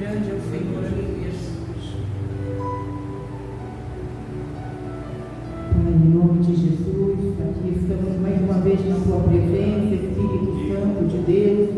Grande é o Senhor, aleluia, Jesus. Pai, em nome de Jesus, aqui estamos mais uma vez na tua presença, Espírito Santo de Deus.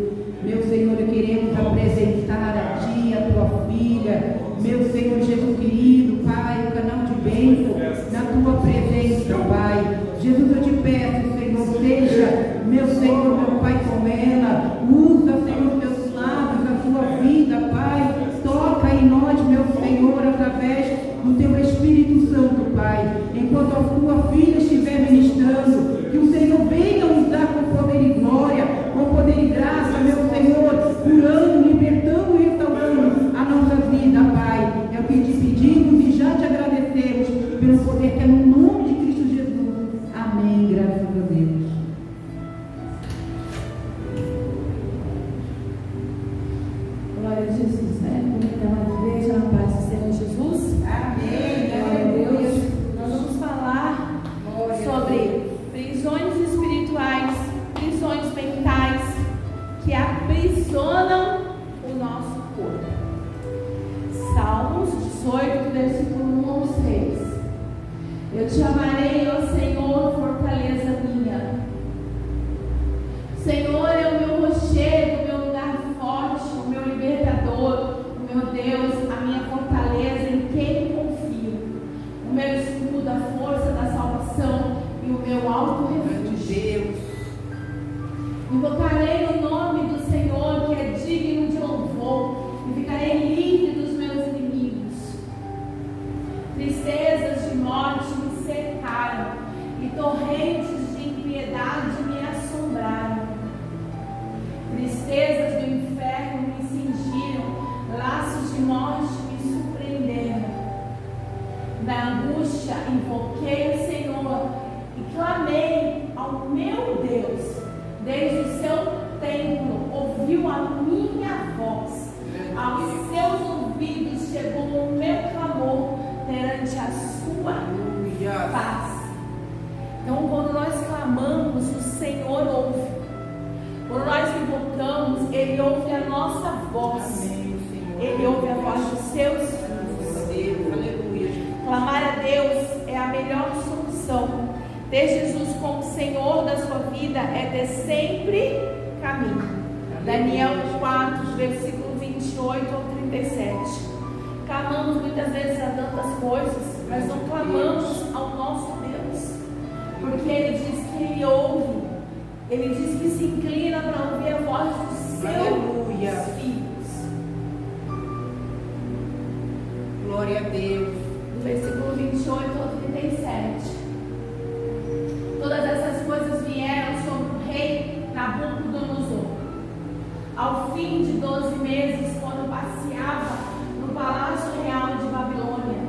Meu Senhor, queremos apresentar a Ti, a Tua filha, meu Senhor Jesus querido, Pai, o canal de bênção, na Tua presença, Pai. Jesus, eu te peço, Senhor, seja, meu Senhor, meu Pai, com ela, usa, Senhor, teus lábios, a Sua vida, Pai, toca em nós, meu Senhor, através do Teu Espírito Santo, Pai, enquanto a Tua filha estiver ministrando, que o Senhor venha usar com poder e glória, com poder e graça, meu Senhor, curando, libertando e restaurando a nossa vida, Pai. É o que te pedimos e já te agradecemos pelo poder que é no nome de Cristo Jesus. Amém, graças a Deus. Glória a Jesus, né? Então, igreja na paz do Senhor Jesus. Amém. Glória a Deus. Nós vamos falar sobre prisões espirituais, prisões mentais que aprisionam o nosso corpo. Salmos 18, versículo 1 ao 6. Eu te amarei, ó Senhor, fortaleza minha. Senhor é o meu rochedo, o meu lugar forte, o meu libertador, o meu Deus, a minha fortaleza em quem confio, o meu escudo, a força da salvação e o meu alto refúgio. Deus. Invocarei o nome do Senhor, que é digno de louvor, e ficarei livre dos meus inimigos. Tristezas de morte me cercaram, e torrentes de impiedade me assombraram. Tristezas do inferno me cingiram, laços de morte me surpreenderam. Na angústia invoquei o Senhor e clamei ao meu Deus. Desde o seu templo ouviu a minha voz, aos seus ouvidos chegou o meu clamor perante a sua face. Então, quando nós clamamos, o Senhor ouve. Quando nós invocamos, Ele ouve a nossa voz. Ele ouve a voz dos seus filhos. Aleluia. Clamar a Deus é a melhor solução. Ter Jesus como Senhor da sua vida é ter sempre caminho. Daniel 4, versículo 28 ao 37. Clamamos muitas vezes a tantas coisas, mas não clamamos ao nosso Deus, porque Ele diz que Ele ouve. Ele diz que se inclina para ouvir a voz dos seus filhos. Glória a Deus. Do versículo 28 ao 37. Todas essas coisas vieram sobre o rei Nabucodonosor. Ao fim de 12 meses, quando passeava no palácio real de Babilônia,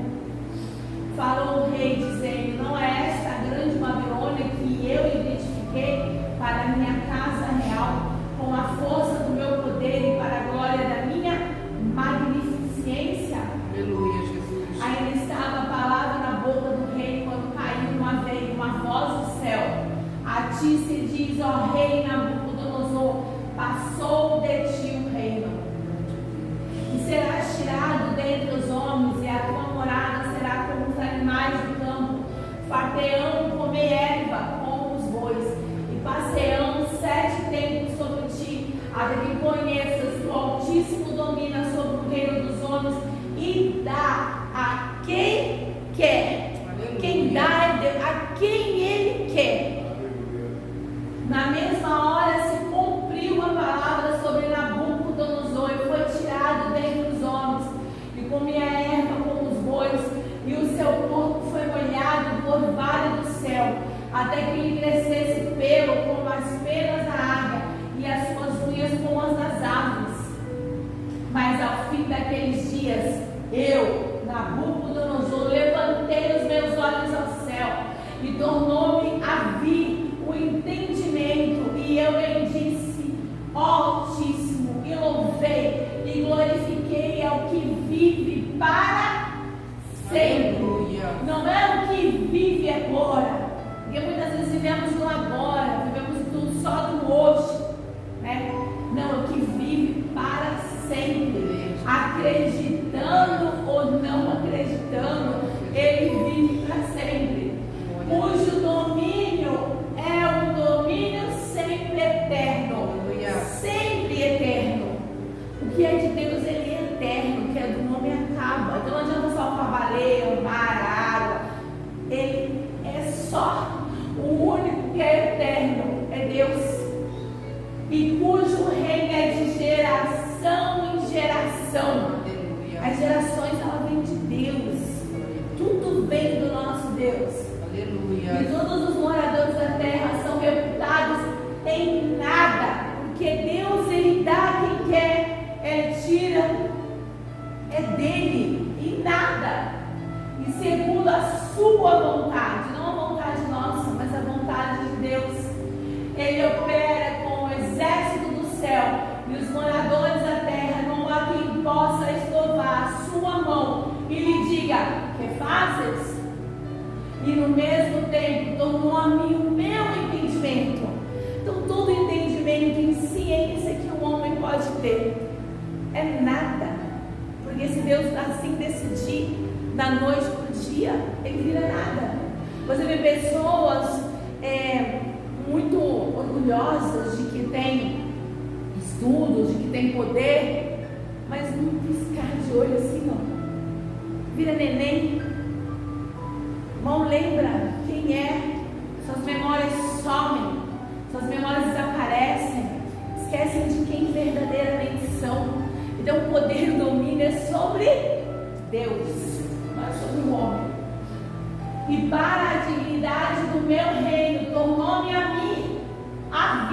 falou o rei, dizendo: não é esta a grande Babilônia que eu identifiquei para a minha casa real, com a força do meu poder e para a glória da minha magnificência? Aleluia, Jesus. Ainda estava a palavra na boca do rei quando caiu uma voz do céu: a ti se diz, ó rei Nabucodonosor, passou de ti o reino. E serás tirado dentre os homens, e a tua morada será como os animais do campo, farteando comer erva como os bois, e passeando 7 tempos sobre ti, até que conheças que o Altíssimo domina sobre o reino dos homens e dá a quem quer. Quem dá é Deus, a quem Ele quer. Na mesma hora se cumpriu a palavra sobre Nabucodonosor, e foi tirado dentre os homens, e comia erva como os bois, e o seu corpo foi molhado do orvalho do céu, até que lhe crescesse pelo como as penas da águia, e as suas unhas como as das árvores. Mas ao fim daqueles dias, eu, Nabucodonosor, levantei os meus olhos ao céu, e tornou-me a vir o entendimento, e eu bendisse ó Altíssimo, e louvei, e glorifiquei ao que vive para sempre. Não é o que vive agora, porque muitas vezes vivemos no agora, vivemos só do hoje, né? Não, é o que vive para sempre. Acredito só. O único que é eterno é Deus, e cujo reino é de geração em geração. Aleluia. As gerações, ela vem de Deus. Tudo vem do nosso Deus. E Aleluia. todos os moradores da terra são reputados em nada, porque Deus, Ele dá a quem quer, Ele tira, é dele, em nada, e segundo a sua vontade, não a vontade nossa, mas a vontade de Deus. Ele opera com o exército do céu, e os moradores da terra não há quem possa estorvar a sua mão e lhe diga: que fazes? E no mesmo tempo tornou a mim o meu entendimento. Então todo entendimento em ciência que o homem pode ter é nada, porque se Deus assim decidir, da noite para o dia, ele vira nada. Você vê pessoas muito orgulhosas de que tem estudos, de que tem poder, mas num piscar de olho assim, ó, vira neném, mal lembra quem é, suas memórias somem, suas memórias desaparecem, esquecem de quem verdadeiramente são. Então o poder e o domínio é sobre Deus, não é sobre o homem. E para a dignidade do meu reino tornou-me a mim a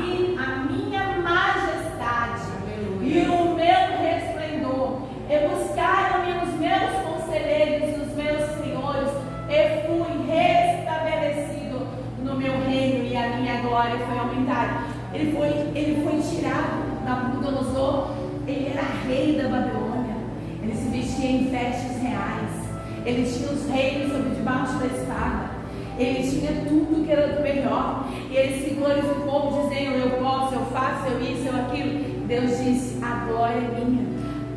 minha majestade. Aleluia. E o meu resplendor. E buscaram-me os meus conselheiros e os meus senhores, e fui restabelecido no meu reino, e a minha glória foi aumentada. Ele foi tirado da Nabucodonosor. Ele era rei da Babilônia. Ele se vestia em vestes reais. Ele tinha os reinos sobre debaixo da espada. Ele tinha tudo que era do melhor. E ele se glorificou, dizendo: eu posso, eu faço, eu isso, eu aquilo. Deus disse: a glória é minha.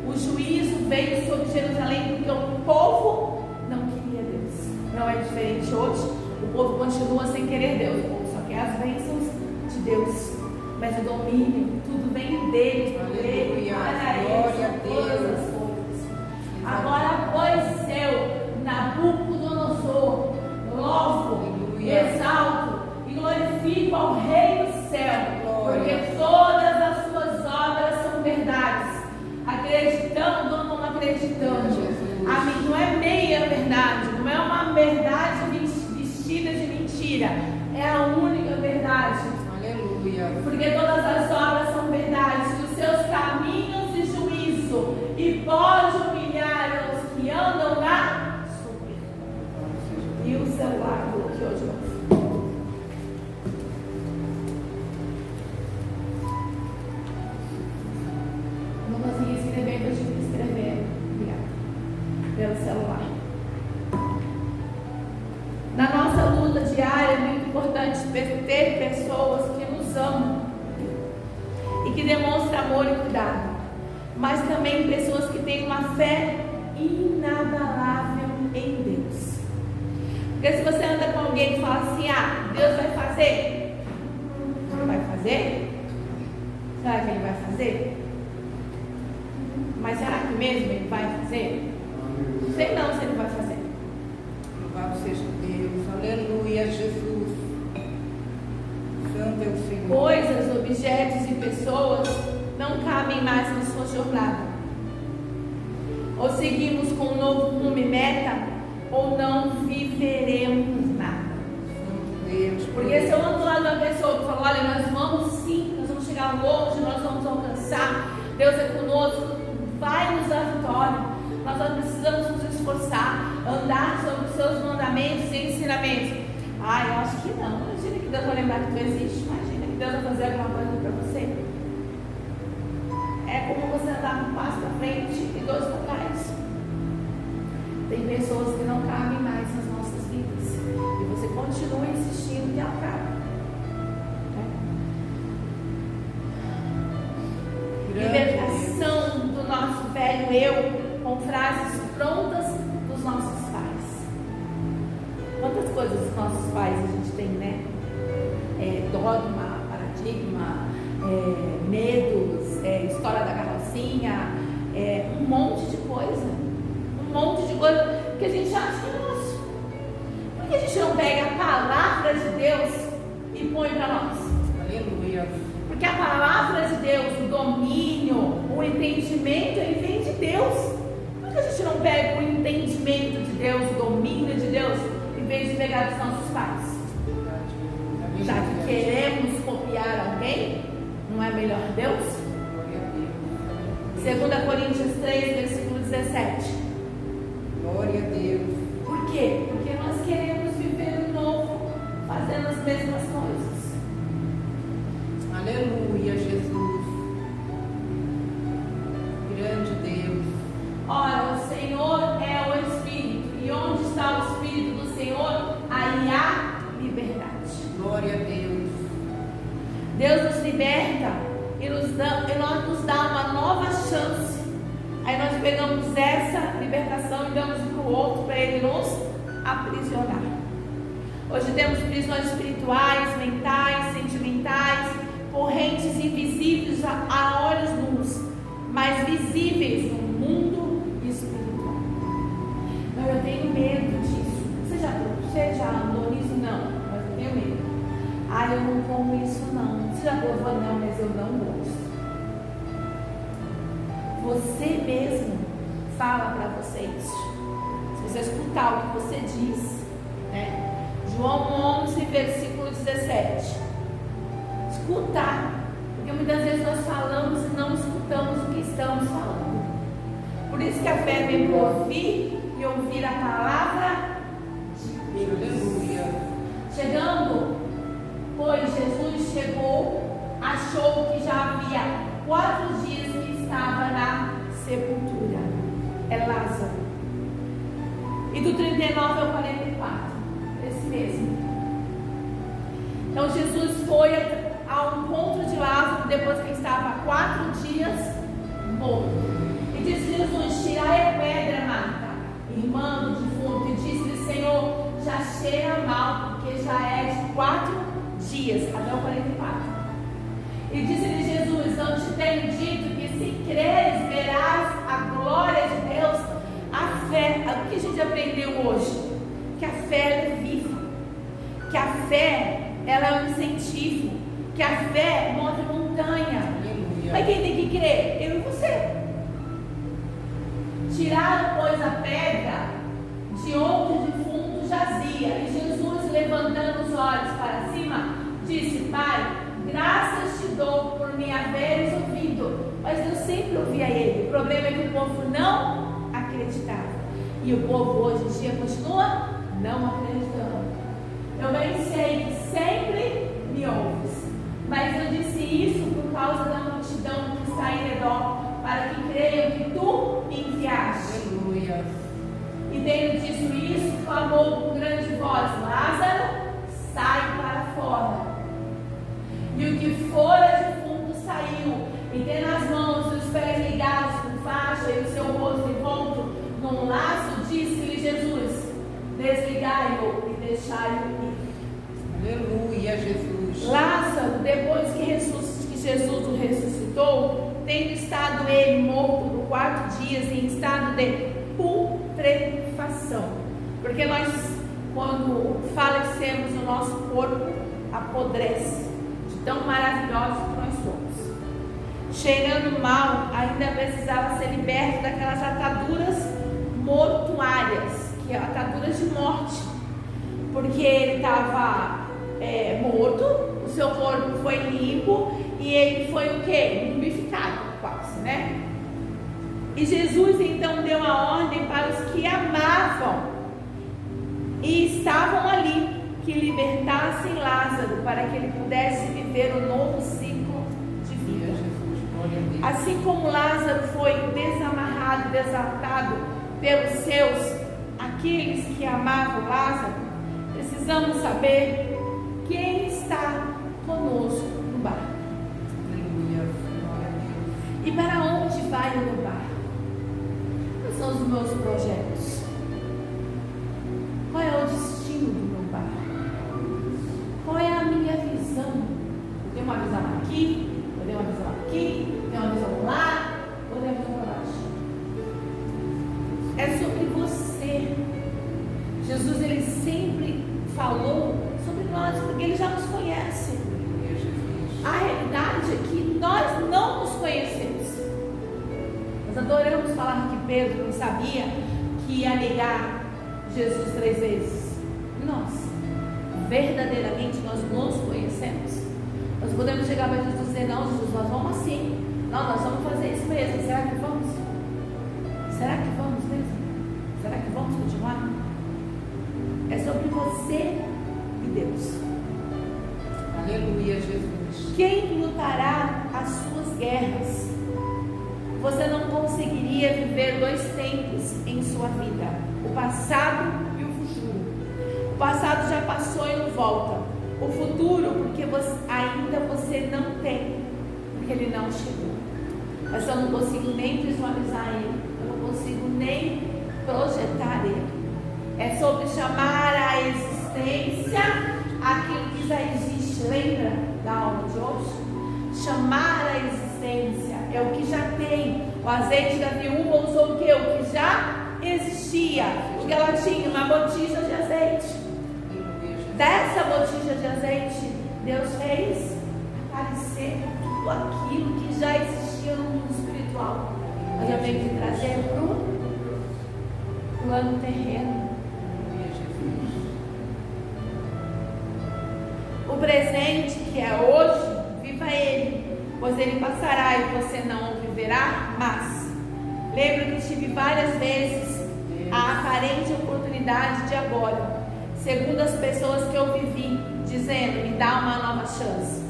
O juízo veio sobre Jerusalém porque o povo não queria Deus. Não é diferente hoje. O povo continua sem querer Deus. O povo só quer as bênçãos de Deus. Mas o domínio, tudo vem dele, por ele, para ele, Glória a todas Deus. as coisas. Agora, pois, eu, Nabucodonosor, louvo, Aleluia. exalto e glorifico ao Rei do céu, Glória. porque todas as suas obras são verdades, acreditando ou não acreditando. Jesus. A mim não é meia verdade, não é uma verdade vestida de mentira, é a única verdade. Aleluia. Porque todas as obras são verdades, e os seus caminhos de juízo, e pode humilhar os que andam na soberba. E o celular bloqueou de novo. Não consegui escrever, então eu tive que escrever. Obrigada. Pelo celular. Na nossa luta diária é muito importante ter pessoas que nos amam e que demonstram amor e cuidado, mas também pessoas que têm uma fé inabalável em Deus. Porque se você anda com alguém e fala assim: ah, Deus vai fazer, vai fazer? Será que Ele vai fazer? Mas será que mesmo Ele vai fazer? Sei não se Ele vai fazer. Louvado seja Deus. Aleluia, Jesus. Santo é o Senhor. Coisas, objetos e pessoas não cabem mais na sua jornada. Ou seguimos com um novo rumo e meta, ou não viveremos nada. Santo Deus. Porque se eu ando do lado da pessoa que fala: olha, nós vamos sim, nós vamos chegar longe, nós vamos alcançar, Deus é conosco, vai nos dar vitória. Nós só precisamos nos esforçar, andar sobre os seus mandamentos e ensinamentos. Ah, eu acho que não. Imagina que Deus vai lembrar que tu existe. Imagina que Deus vai fazer alguma coisa para você. É como você andar um passo para frente e dois para trás. Tem pessoas que não cabem mais nas nossas vidas, e você continua insistindo que ela cabe. Libertação do nosso velho eu, com frases prontas dos nossos pais. Quantas coisas dos nossos pais a gente tem, né? Dogma, paradigma, medos, história da carrocinha, um monte de coisa. Um monte de coisa que a gente acha que é nosso. Por que a gente não pega a palavra palavra de Deus e põe para nós. Aleluia. Porque a palavra de Deus, o domínio, o entendimento, ele vem de Deus. Por que a gente não pega o entendimento de Deus, o domínio de Deus, em vez de pegar dos nossos pais? Já que queremos copiar alguém, não é melhor Deus? 2 Coríntios 3, versículo 17. Glória a Deus. Por quê? Porque nós queremos viver o novo, fazendo as mesmas coisas. Aleluia, Jesus. Grande Deus. Ora, o Senhor é o Espírito, e onde está o Espírito do Senhor, aí há liberdade. Glória a Deus. Deus nos liberta e nos dá uma nova chance. Aí nós pegamos essa libertação e damos para o outro, para ele nos aprisionar. Hoje temos prisões espirituais, mentais, sentimentais, correntes invisíveis a olhos nus, mas visíveis no mundo espiritual. Não, eu tenho medo disso. Você já andou nisso? Não, mas eu tenho medo. Eu não como isso não. Você já provou? Não, mas eu não gosto. Você mesmo fala para você isso. Se você escutar o que você diz, né? João 11, versículo 17. Escutar, porque muitas vezes nós falamos e não escutamos o que estamos falando. Por isso que a fé vem por ouvir e ouvir a palavra de Deus. Aleluia. Chegando, pois Jesus chegou, achou que já havia 4 dias que estava na sepultura. É Lázaro. E do 39 ao 44, esse mesmo. Então Jesus foi ao encontro de Lázaro depois que ele estava há 4 dias morto. E disse Jesus: tirai a pedra, Marta, irmã do defunto. E disse-lhe: Senhor, já cheira mal, porque já é de 4 dias, até o 44. E disse-lhe Jesus: não te tenho dito que se creres verás a glória de Deus? A fé, o que a gente aprendeu hoje? Que a fé é viva, que a fé ela é um incentivo, que a fé move montanha. Aleluia. Mas quem tem que crer? Eu e você. Tiraram, pois, a pedra de onde o defunto jazia. E Jesus, levantando os olhos para cima, disse: Pai, graças te dou por me haveres ouvido. Mas Deus sempre ouvia ele. O problema é que o povo não acreditava. E o povo hoje em dia continua não acreditando. Eu bem sei que sempre me ouves, mas eu disse isso por causa da multidão que está em redor, para que creiam que tu me enviaste. Aleluia. E tendo dito isso, clamou com grande voz: Lázaro, sai para fora. E o que fora defunto saiu, e tendo as mãos e os pés ligados com faixa e o seu rosto envolto num laço, disse-lhe Jesus: desligai-o e deixai-o ir. Aleluia, Jesus. Lázaro, depois que Jesus o ressuscitou, tendo estado ele morto por 4 dias em estado de putrefação, porque nós, quando falecemos, o nosso corpo apodrece, de tão maravilhosos que nós somos. Cheirando mal, ainda precisava ser liberto daquelas ataduras mortuárias, que é ataduras de morte, porque ele estava morto, o seu corpo foi limpo e ele foi o quê? Mumificado, quase, né? E Jesus então deu a ordem para os que amavam e estavam ali, que libertassem Lázaro, para que ele pudesse viver o novo ciclo de vida. Assim como Lázaro foi desamarrado, desatado pelos seus, aqueles que amavam Lázaro, precisamos saber quem está conosco no barco. Aleluia. Glória a Deus. E para onde vai o meu barco? Quais são os meus projetos? Qual é o destino do meu barco? Qual é a minha visão? Eu tenho uma visão aqui, eu tenho uma visão aqui, eu tenho uma visão lá, eu tenho uma visão para baixo. É sobre você. Jesus, ele sempre falou sobre Ele já nos conhece. Aleluia, Jesus. A realidade é que nós não nos conhecemos. Nós adoramos falar que Pedro não sabia que ia negar Jesus 3 vezes. Nós, verdadeiramente, nós nos conhecemos. Nós podemos chegar para Jesus e dizer: não, Jesus, nós vamos assim. Não, nós vamos fazer isso mesmo. Será que vamos? Será que vamos mesmo? Será que vamos continuar? É sobre você e Deus. Aleluia, Jesus. Quem lutará as suas guerras? Você não conseguiria viver 2 tempos em sua vida: o passado e o futuro. O passado já passou e não volta. O futuro, porque ainda você não tem, porque ele não chegou. Mas eu não consigo nem visualizar ele, eu não consigo nem projetar ele. É sobre chamar à existência aquilo que já existe. Lembra da aula de hoje? Chamar à existência é o que já tem. O azeite da viúva usou o que? O que já existia. Porque ela tinha uma botija de azeite. Dessa botija de azeite, Deus fez aparecer tudo aquilo que já existia no mundo espiritual. Mas eu tenho que trazer para o plano terreno. O presente que é hoje, viva ele, pois ele passará e você não o viverá. Mas lembro que tive várias vezes a aparente oportunidade de agora, segundo as pessoas que eu vivi, dizendo: me dá uma nova chance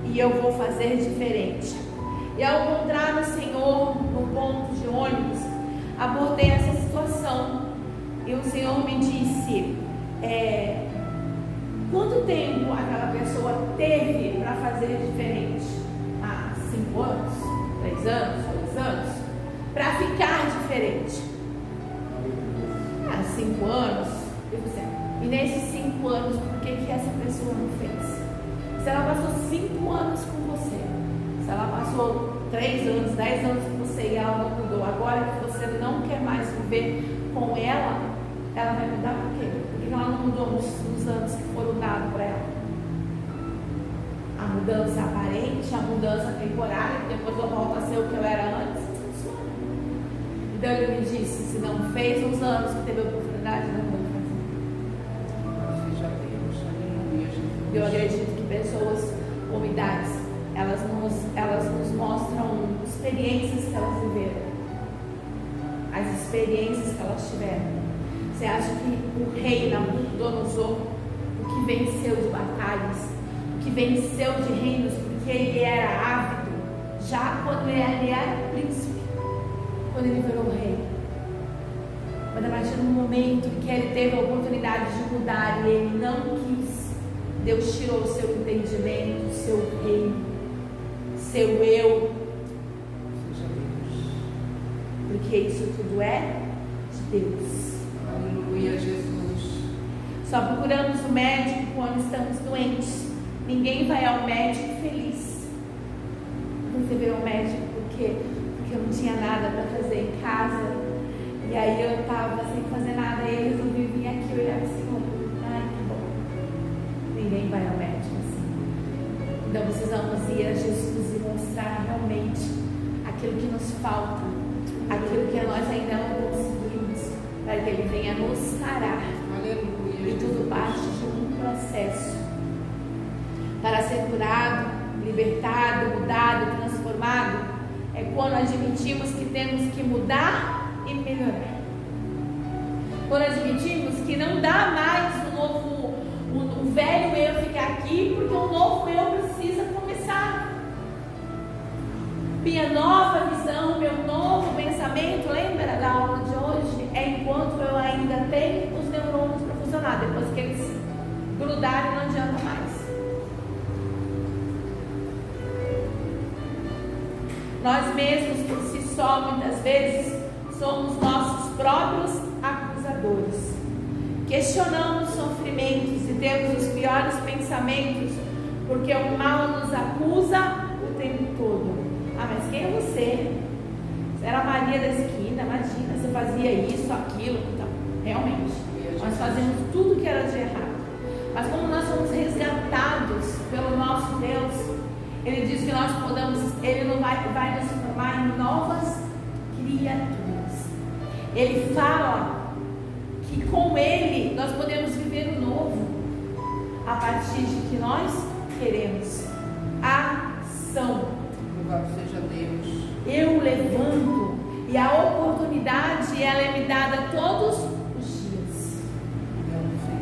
e eu vou fazer diferente. E ao encontrar o Senhor no ponto de ônibus, abordei essa situação e o Senhor me disse: quanto tempo aquela pessoa teve para fazer diferente? 5 anos? 3 anos? 2 anos? Para ficar diferente? 5 anos? E nesses 5 anos, por que essa pessoa não fez? Se ela passou 5 anos com você, se ela passou 3 anos, 10 anos com você e ela não mudou, agora que você não quer mais viver com ela, ela vai mudar por quê? Porque ela não mudou nos anos que foram dados para ela. A mudança aparente, a mudança temporária, que depois eu volto a ser o que eu era antes, funciona. Então ele me disse: se não fez nos anos que teve a oportunidade, não vai fazer. Seja Deus. Aleluia, Jesus. Eu acredito que pessoas ou idades, elas nos mostram experiências que elas viveram, as experiências que elas tiveram. Você acha que o rei Nabucodonosor, o que venceu de batalhas, o que venceu de reinos, porque ele era ávido, já quando ele era príncipe, quando ele virou rei? Mas a partir do momento que ele teve a oportunidade de mudar e ele não quis, Deus tirou o seu entendimento, o seu reino, seu eu, Seja Deus. porque isso tudo é de Deus. Aleluia, Jesus. Só procuramos o médico quando estamos doentes. Ninguém vai ao médico feliz. Você veio ao médico porque eu não tinha nada para fazer em casa. E aí eu estava sem fazer nada. E eu resolvi vir aqui e olhar assim: ai, que bom. Ninguém vai ao médico assim. Então precisamos ir a Jesus e mostrar realmente aquilo que nos falta, aquilo que nós ainda não conseguimos, para que Ele venha nos sarar. Aleluia, E tudo parte de um processo para ser curado, libertado, mudado, transformado. É quando admitimos que temos que mudar e melhorar. Quando admitimos que não dá mais o velho eu ficar aqui, porque o novo eu precisa começar. Minha nova visão, meu novo pensamento, lembra da aula de hoje? É enquanto eu ainda tenho os neurônios para funcionar. Depois que eles grudarem, não adianta mais. Nós mesmos, por si só, muitas vezes, somos nossos próprios acusadores. Questionamos sofrimentos e temos os piores pensamentos, porque o mal nos acusa o tempo todo. Mas quem é você? Você era a Maria da esquina, imagina, você fazia isso, aquilo. Então, realmente, nós fazemos tudo que era de errado. Mas como nós somos resgatados nosso Deus, Ele diz que nós podemos, Ele não vai nos transformar em novas criaturas. Ele fala que com Ele nós podemos viver o novo a partir de que nós queremos ação. Louvado seja Deus. Eu levanto e a oportunidade ela é me dada todos os dias.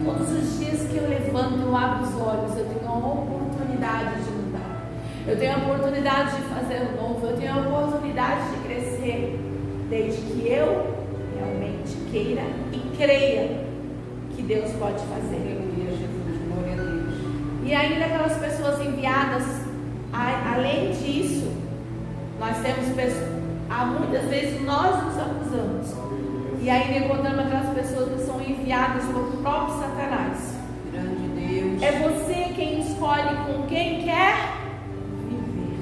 Todos os dias que eu levanto, eu abro os olhos, eu tenho a oportunidade de mudar. Eu tenho a oportunidade de fazer o novo, eu tenho a oportunidade de crescer, desde que eu realmente queira e creia que Deus pode fazer. Aleluia, Jesus, glória a Deus. E ainda aquelas pessoas enviadas, além disso, nós temos pessoas, muitas vezes nós nos acusamos, e ainda encontramos aquelas pessoas que são enviadas pelo próprio Satanás. Grande Deus. É você quem escolhe com quem quer viver.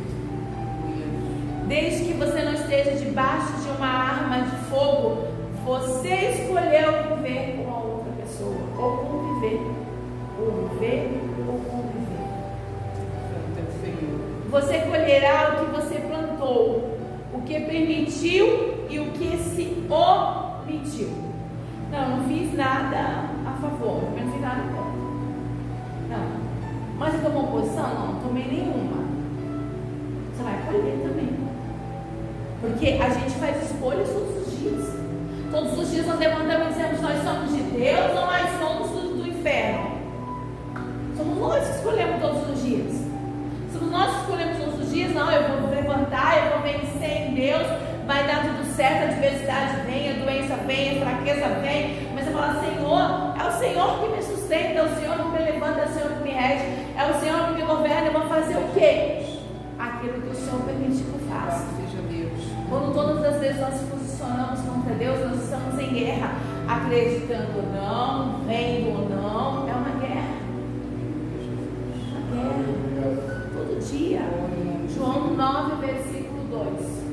Desde que você não esteja debaixo de uma arma de fogo, você escolheu viver com a outra pessoa, ou conviver, ou viver, ou conviver. Santo é o Senhor. Você colherá o que você plantou, o que permitiu e o que se omitiu. Não fiz nada a favor, não fiz nada contra. Não. Mas eu tomou posição? Não tomei nenhuma. Você vai colher também. Porque a gente faz escolhas todos os dias. Todos os dias nós levantamos e dizemos: nós somos de Deus ou nós somos do inferno? Somos nós que escolhemos todos os dias. Somos nós que escolhemos todos os dias. Não, eu vou levantar, eu vou vencer em Deus, vai dar tudo certo, a adversidade vem, a doença vem, a fraqueza vem. Mas eu falo: Senhor, é o Senhor que me sustenta, é o Senhor que me levanta, é o Senhor que me rege, é o Senhor que me governa. Eu vou fazer o quê? Aquilo que o Senhor permite que eu faça. Louvado seja Deus. Quando todas as vezes nós nos posicionamos contra Deus, nós estamos em guerra, acreditando ou não, vendo ou não, é uma guerra. Uma guerra. Todo dia. João 9, versículo 2.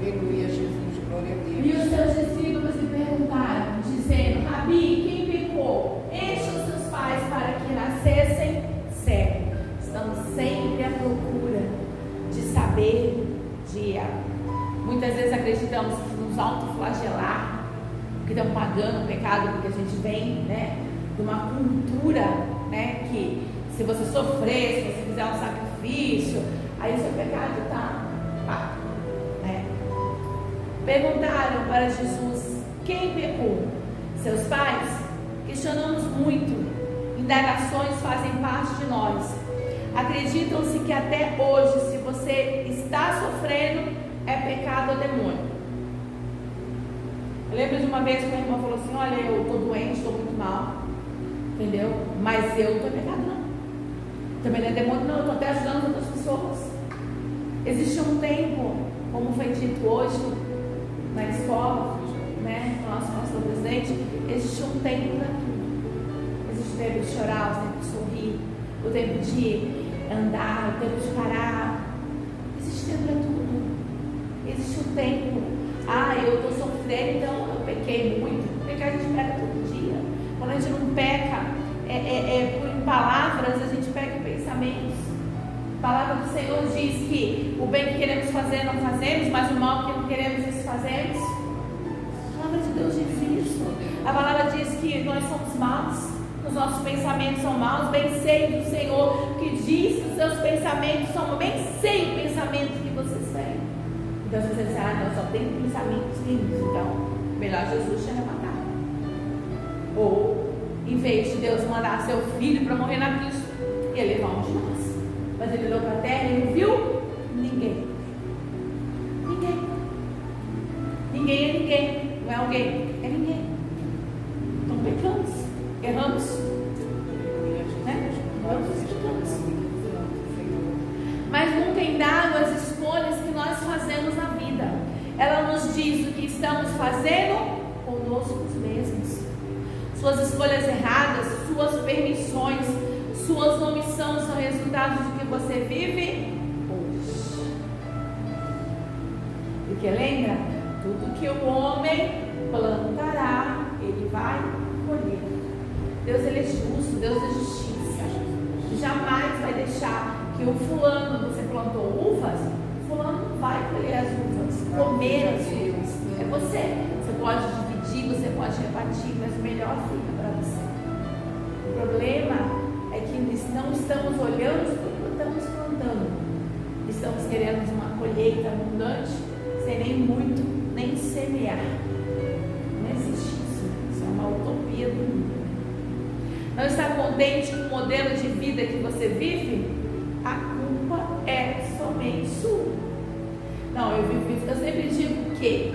Aleluia, Jesus, glória a E Deus. os seus discípulos lhe perguntaram, dizendo: Rabi, quem pecou? Este os seus pais para que nascessem cegos. Estamos sempre à procura de saber, muitas vezes acreditamos que nos autoflagelar, porque estamos pagando o pecado, porque a gente vem, né, de uma cultura, né, que se você sofrer, se você fizer um sacrifício, aí o seu pecado está pago, né? Perguntaram para Jesus: quem pecou? Seus pais? Questionamos muito. Indagações fazem parte de nós. Acreditam-se que até hoje, se você está sofrendo, é pecado ou demônio. Eu lembro de uma vez que a irmã falou assim: olha, eu estou doente, estou muito mal, entendeu? Mas eu não estou em pecado, não. Também não é demônio, não. Eu estou até ajudando outras pessoas. Existe um tempo, como foi dito hoje na escola, né, no nosso pastor presidente, existe um tempo para tudo. Existe o tempo de chorar, o tempo de sorrir, o tempo de andar, o tempo de parar. Existe tempo para tudo. Existe um tempo. Eu estou sofrendo, então eu pequei muito. Pecar a gente peca todo dia. Quando a gente não peca por palavras, a gente peca em pensamentos. A palavra do Senhor diz que o bem que queremos fazer não fazemos, mas o mal que não queremos isso fazemos. A palavra de Deus diz isso. A palavra diz que nós somos maus, os nossos pensamentos são maus. Bem sei do Senhor que diz que os seus pensamentos são maus. Bem sei o pensamento que vocês têm. Então você diz: nós só temos pensamentos lindos, então melhor Jesus te arrebatar. Ou, em vez de Deus mandar seu filho para morrer na cruz, ia levar um de nós. Mas ele olhou para a terra e não viu ninguém. Ninguém. Ninguém é ninguém. Não é alguém, é ninguém. Então pecamos, erramos, né? Nós pecamos. Mas nunca indago as escolhas que nós fazemos na vida. Ela nos diz o que estamos fazendo conosco mesmos. Suas escolhas erradas, suas permissões, suas omissões são resultados do que você vive hoje. Porque lembra, Tudo que o homem plantará, ele vai colher. Deus, ele é justo, Deus é justiça. Jamais vai deixar que o fulano, você plantou uvas, fulano vai colher as uvas, comer as uvas. É você. Você pode dividir, você pode repartir, mas o melhor fica para você. O problema é que não estamos olhando para o que estamos plantando. Estamos querendo uma colheita abundante, sem nem muito, nem semear. Não existe isso. Isso é uma utopia do mundo. Não está contente com o modelo de vida que você vive? A culpa é somente sua. Não, eu sempre digo que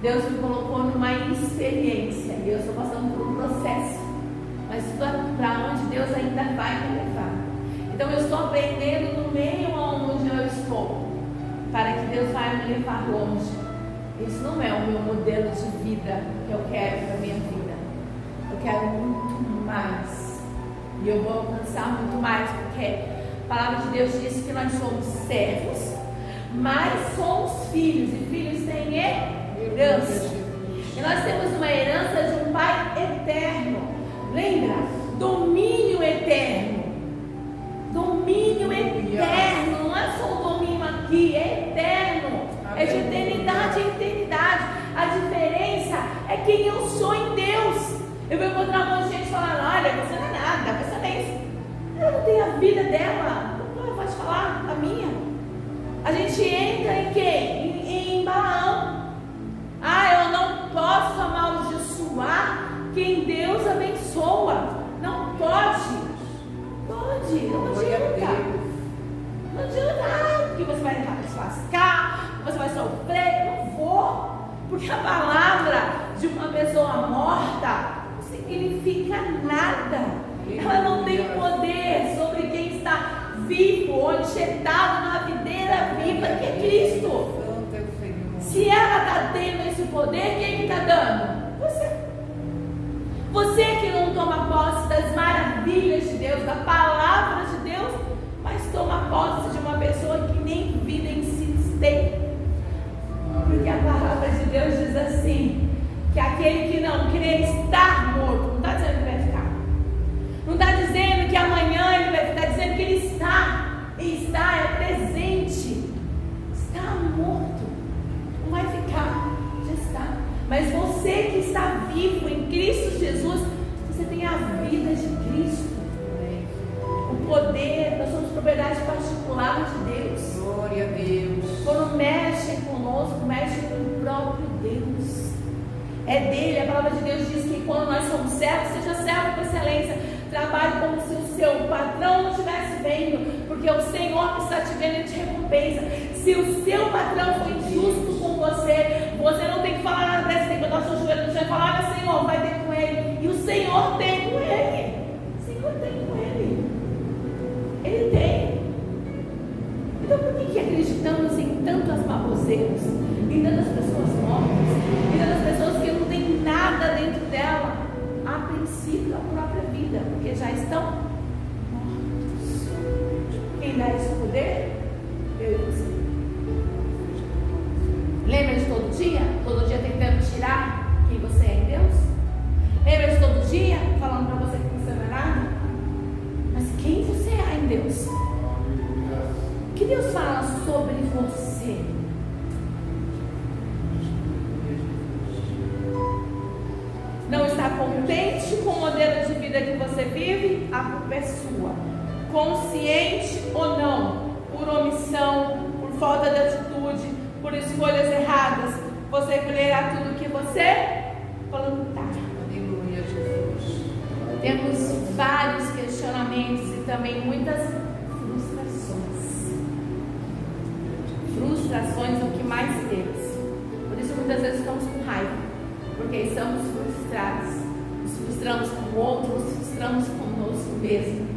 Deus me colocou numa experiência e eu estou passando por um processo, mas para onde Deus ainda vai me levar. Então eu estou aprendendo no meio onde eu estou, para que Deus vai me levar longe. Isso não é o meu modelo de vida que eu quero para a minha vida. Eu quero muito mais. E eu vou alcançar muito mais, porque a palavra de Deus diz que nós somos servos, mas somos filhos, e filhos têm herança. E nós temos uma herança de um Pai eterno. Lembra? Domínio eterno. Domínio eterno. Não é só um domínio aqui, é eterno. É de eternidade em eternidade. A diferença é quem eu sou em Deus. Eu vou encontrar um monte de gente falando: olha, você não é nada, você nem isso. Ela não tem a vida dela. Ela pode falar a minha. A gente entra em quem? Em Balaão. Eu não posso amaldiçoar quem Deus abençoa. Não pode. Pode, não adianta. Não adianta. Porque você vai se lascar, você vai sofrer. Não vou. Porque a palavra de uma pessoa morta significa nada. Ela não tem poder sobre quem está vivo, onjetado na videira viva que é Cristo. Se ela está tendo esse poder, quem está dando? Você. Você que não toma posse das maravilhas de Deus, da palavra de Deus, mas toma posse de uma pessoa que nem vida em si tem. Porque a palavra de Deus diz assim: que aquele que não crê está morto. Não está dizendo que vai ficar. Não está dizendo que amanhã ele vai ficar. Está dizendo que ele está. E está é presente. Está morto. Não vai ficar. Já está. Mas você que está vivo em Cristo Jesus, você tem a vida de Cristo. O poder. Nós somos propriedade particular de Deus. Glória a Deus. Quando mexe conosco, mexe com o próprio Deus. É dele. A palavra de Deus diz que quando nós somos servos, seja servo com excelência. Trabalhe como se o seu patrão não estivesse vendo, porque o Senhor que está te vendo, ele te recompensa. Se o seu patrão foi injusto com você, você não tem que falar nada desse, tem que botar o seu joelho no chão e falar: olha, Senhor, vai ter com ele. E o Senhor tem com ele. O Senhor tem com ele. Ele tem. Então por que acreditamos em tantas baboseiras, em tantas pessoas mortas, em tantas pessoas que não tem nada dentro dela, a princípio, a própria vida, porque já estão mortos? Quem dá esse poder? Eu e você. Lembra de todo dia? Todo dia tentando tirar quem você é em Deus? Lembra de todo dia falando para você que você não é nada? Mas quem você é em Deus? O que Deus fala sobre você? Não está contente com o modelo de vida que você vive? A culpa é sua. Consciente ou não, por omissão, por falta de atitude, por escolhas erradas, você colherá tudo que você plantar. Aleluia, Jesus. Temos vários questionamentos e também muitas frustrações. Frustrações é o que mais temos. Por isso muitas vezes ficamos com raiva. Porque estamos frustrados. Nos frustramos com o outro, nos frustramos conosco mesmo.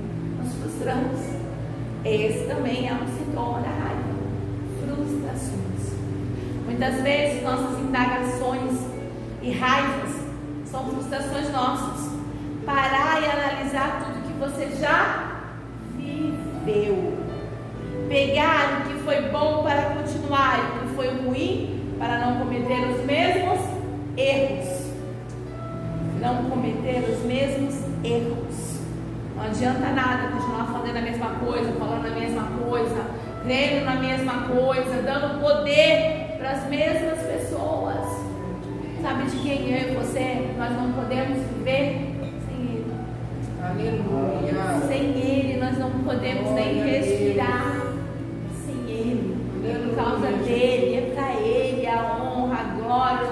Nos frustramos. Esse também é um sintoma da raiva. Frustrações. Muitas vezes nossas indagações e raivas são frustrações nossas. Parar e analisar tudo que você já viveu. Pegar o que foi bom para continuar e o que foi ruim para não cometer os mesmos erros. Não cometer os mesmos erros. Não adianta nada continuar fazendo a mesma coisa, falando a mesma coisa, crendo na mesma coisa, dando poder para as mesmas pessoas. Sabe de quem eu e você? Nós não podemos viver sem Ele. Aleluia. Sem Ele nós não podemos nem respirar. Sem Ele. É por causa dele, é para Ele a honra, a glória,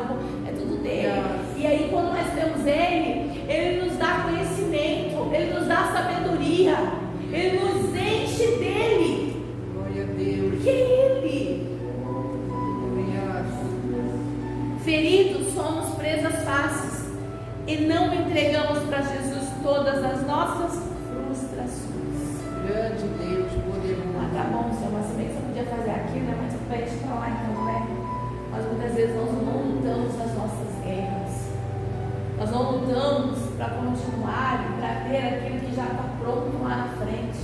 é tudo dele. E aí quando nós temos Ele, Ele nos dá conhecimento, Ele nos dá sabedoria, Ele nos enche dele. Glória a Deus. Porque Ele. Feridos somos presas fáceis e não entregamos para Jesus todas as nossas frustrações. Grande Deus, poderoso. Ah, tá bom, Senhor, mas também você podia fazer aquilo, né? Mas para gente para lá, então, né? Mas muitas vezes nós não lutamos as nossas guerras. Nós não lutamos para continuar e para ter aquilo que já está pronto lá na frente.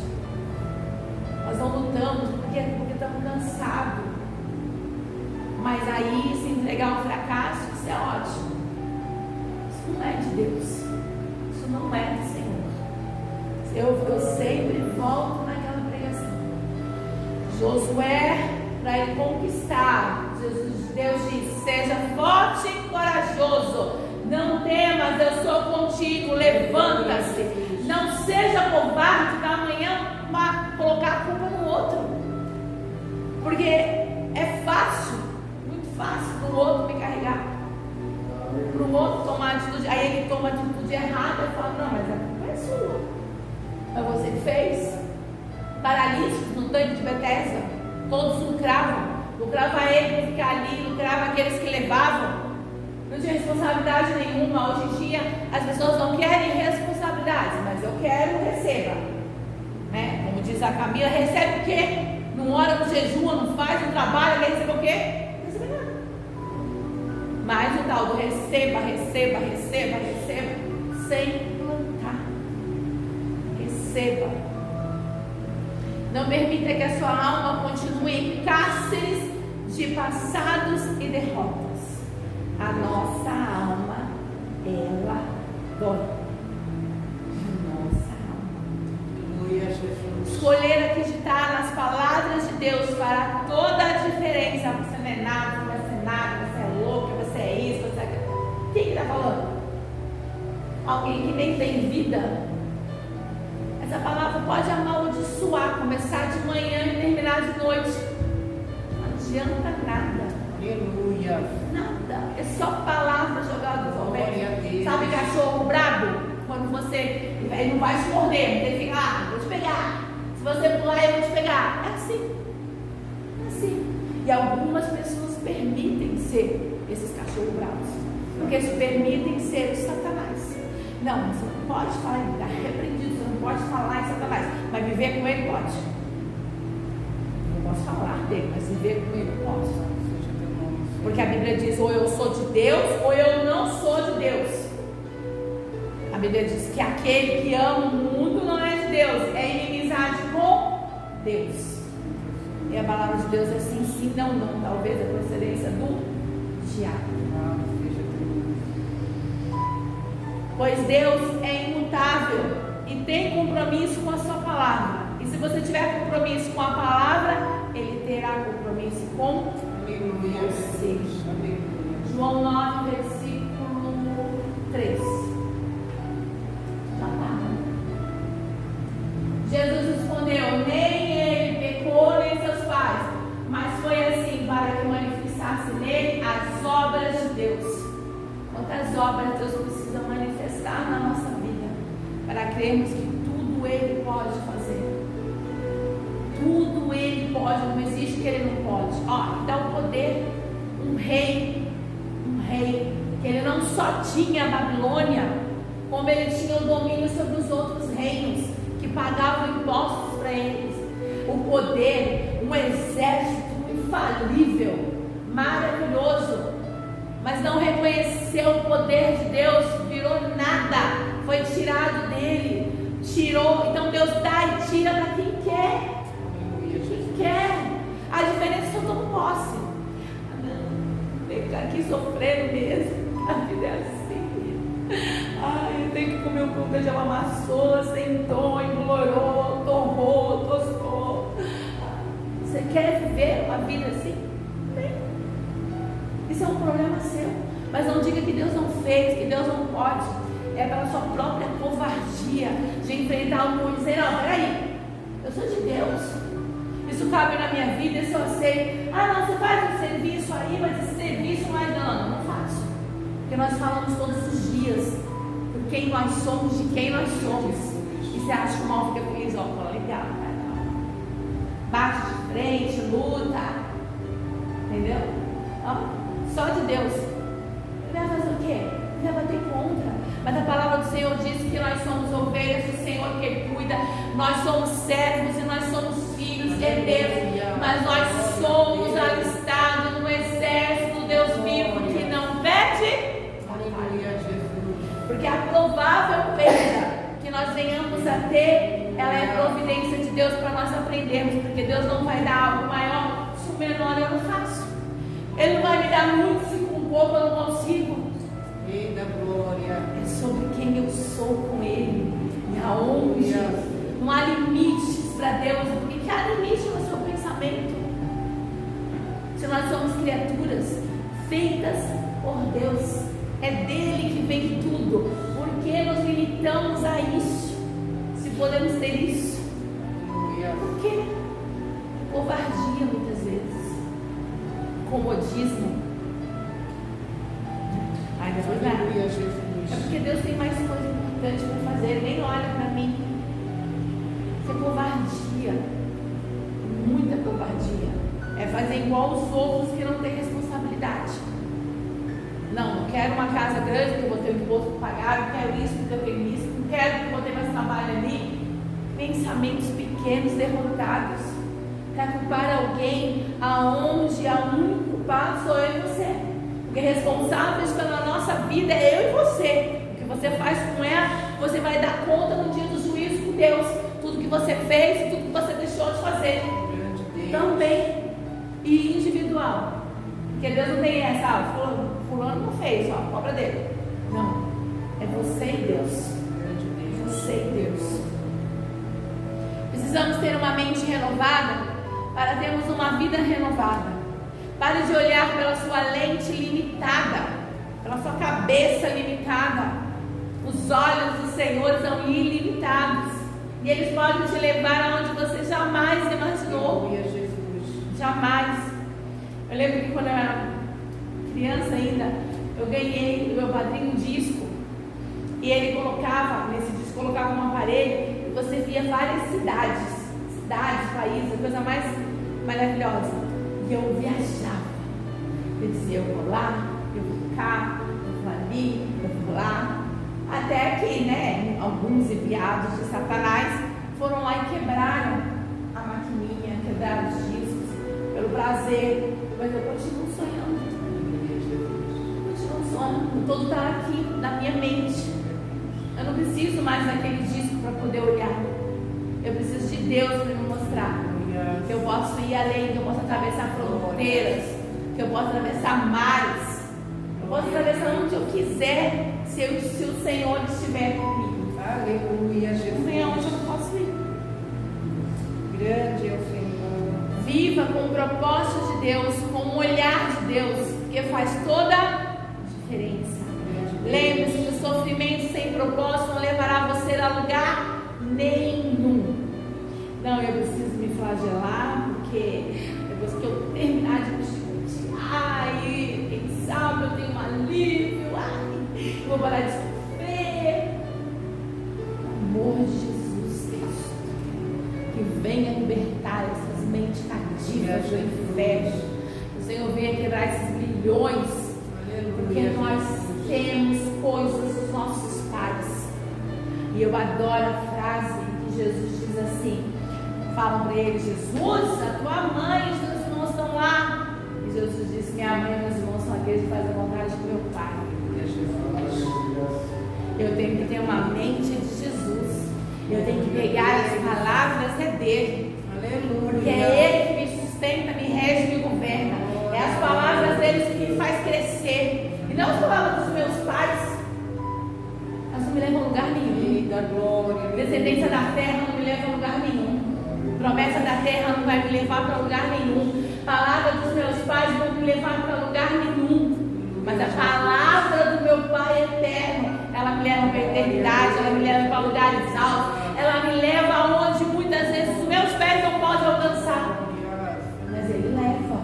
Nós não lutamos porque estamos cansados. Mas aí, se entregar um fracasso, isso é ótimo. Isso não é de Deus. Isso não é do Senhor. Eu sempre volto naquela pregação. Josué, para ele conquistar, Deus diz: seja forte e corajoso. Não temas, eu sou contigo. Levanta-se. Não seja covarde para amanhã colocar a culpa no outro. Porque é fácil. Fácil para o outro me carregar, para o outro tomar atitude, aí ele toma atitude errada e fala: não, mas a culpa é sua, mas você que fez. Paralíticos no tanque de Betesda, todos lucravam ele para ficar ali, lucrava aqueles que levavam, não tinha responsabilidade nenhuma. Hoje em dia as pessoas não querem responsabilidade, mas eu quero, receba, né? Como diz a Camila, recebe o quê? Não ora, não jejua, não faz, não trabalha, quer receber o quê? Mas o tal do receba, sem plantar. Receba. Não permita que a sua alma continue em cárceres de passados e derrotas. A nossa alma, ela dói. A nossa alma. Escolher acreditar nas palavras de Deus fará toda a diferença. Você não é nada, não vai ser nada, você é louca, você é isso, você é aquilo. Quem está falando? Alguém que nem tem vida. Essa palavra pode amaldiçoar, começar de manhã e terminar de noite. Não adianta nada. Aleluia. Nada. É só palavras jogadas ao vento. Sabe cachorro brabo? Quando ele não vai te morder, ele fica: vou te pegar. Se você pular, eu vou te pegar. É assim. É assim. E algumas pessoas permitem ser esses cachorros bravos, porque se permitem ser o Satanás. Não, você não pode falar, ele está repreendido, você não pode falar em Satanás, mas viver com ele pode. Não posso falar dele, mas viver com ele eu posso. Porque a Bíblia diz: ou eu sou de Deus, ou eu não sou de Deus. A Bíblia diz que aquele que ama o mundo não é de Deus, é inimizade com Deus. E a palavra de Deus é sim, sim, não, não. Talvez a procedência do diabo. Pois Deus é imutável e tem compromisso com a sua palavra. E se você tiver compromisso com a palavra, Ele terá compromisso com você. João 9, versículo 3. Já está. Jesus respondeu: nem ele pecou, nem seus pais, mas foi assim para que manifestasse nele as obras de Deus. Quantas obras Deus precisa manifestar na nossa vida para crermos que tudo Ele pode fazer. Tudo Ele pode, não existe que Ele não pode. Dá o poder, um rei, que ele não só tinha a Babilônia, como ele tinha o domínio sobre os outros reinos, que pagavam impostos para eles. O poder, um exército infalível, maravilhoso, mas não reconheceu o poder de Deus, virou nada, foi tirado dele, tirou. Então Deus dá e tira para quem quer. Quem quer. A diferença é que eu tomo posse. ficar aqui sofrendo mesmo. A vida é assim. Ai, eu tenho que comer o pão que ela amassou, sentou, embolorou, torrou, tostou. Você quer viver uma vida assim? Bem, isso é um problema seu. Mas não diga que Deus não fez, que Deus não pode. É pela sua própria covardia de enfrentar o mundo e dizer: não, peraí, eu sou de Deus. Isso cabe na minha vida, isso eu sei. Ah, não, você faz um serviço aí, mas esse serviço não é dano. Não faço. Porque nós falamos todos os dias por quem nós somos, de quem nós somos. E você acha que o mal fica feliz? Ó, fala, legal, cara. Bate de frente, luta. Entendeu? Ó, só de Deus. Ele vai fazer o quê? Ele vai bater contra. Mas a palavra do Senhor diz que nós somos ovelhas do Senhor que Ele cuida. Nós somos servos e nós somos filhos de Deus. Mas nós somos alistados no exército do Deus vivo que não perde. Porque a provável perda que nós venhamos a ter, ela é providência de Deus para nós aprendermos. Porque Deus não vai dar algo maior se o menor eu não faço. Ele não vai me dar muito se com pouco eu não consigo. Rei da glória. É sobre quem eu sou com Ele e aonde. Não há limites para Deus, porque que há limite no seu pensamento? Se nós somos criaturas feitas por Deus, é dele que vem tudo. Por que nos limitamos a isso? Se podemos ter isso, por quê? Covardia muitas vezes, comodismo. Ai, depois é porque Deus tem mais coisa importante para fazer. Ele nem olha para mim. Isso é covardia, muita covardia. É fazer igual os outros que não têm responsabilidade. Não quero uma casa grande porque eu vou ter o imposto para pagar, não quero isso porque eu tenho isso, não quero porque eu vou ter mais trabalho ali. Pensamentos pequenos, derrotados. Quer culpar alguém aonde o único culpado sou eu e você. Porque responsáveis pela nossa vida é eu e você. O que você faz com ela, você vai dar conta no dia do juízo com Deus. Tudo que você fez, tudo que você deixou de fazer. Também. E individual. Porque Deus não tem essa, fulano não fez, ó, cobra dele. Não. É você e Deus. É você e Deus. Precisamos ter uma mente renovada para termos uma vida renovada. Pare de olhar pela sua lente limitada, pela sua cabeça limitada. Os olhos do Senhor são ilimitados e eles podem te levar aonde você jamais imaginou. Jamais. Eu lembro que quando eu era criança ainda, eu ganhei do meu padrinho um disco e ele colocava, nesse disco colocava um aparelho e você via várias cidades, países, a coisa mais maravilhosa. E eu viajava. Eu dizia, eu vou lá, eu vou cá, eu vou ali, eu vou lá. Até que, né, alguns enviados de Satanás foram lá e quebraram a maquininha, quebraram os discos, pelo prazer. Mas eu continuo sonhando. Continuo sonhando. Todo está aqui, na minha mente. Eu não preciso mais daquele disco para poder olhar. Eu preciso de Deus para me mostrar que eu posso ir além, que eu posso atravessar fronteiras, que eu posso atravessar mares, eu posso atravessar onde eu quiser, se o Senhor estiver comigo. Aleluia, Jesus. Não é onde eu não posso ir. Grande é o Senhor. Viva com o propósito de Deus, com o olhar de Deus, porque faz toda a diferença. Lembre-se que o sofrimento sem propósito não levará você a lugar nenhum. Não, eu preciso me flagelar, porque depois que eu terminar de me chicotear, quem sabe eu tenho um alívio, eu vou parar de sofrer. O amor de Jesus Cristo, que venha libertar essas mentes cativas do inferno. O Senhor venha quebrar esses grilhões, porque nós temos coisas dos nossos pais. E eu adoro a frase que Jesus diz assim. Falam para ele, Jesus, a tua mãe e os teus irmãos estão lá. E Jesus disse, minha mãe e meus irmãos são aqueles que fazem a vontade do meu Pai. Eu tenho que ter uma mente de Jesus. Eu tenho que pegar as palavras dele. Aleluia. Porque é ele que me sustenta, me rege, me governa. É as palavras dele que me faz crescer. obedecer. E não as palavras dos meus pais, elas não me levam a lugar nenhum. Eita glória. Descendência da terra não me leva a lugar nenhum. Promessa da terra não vai me levar para lugar nenhum. Palavra dos meus pais não vão me levar para lugar nenhum. Mas a palavra do meu Pai eterno, ela me leva para a eternidade, ela me leva para lugares altos, ela me leva aonde muitas vezes os meus pés não podem alcançar. Mas Ele leva.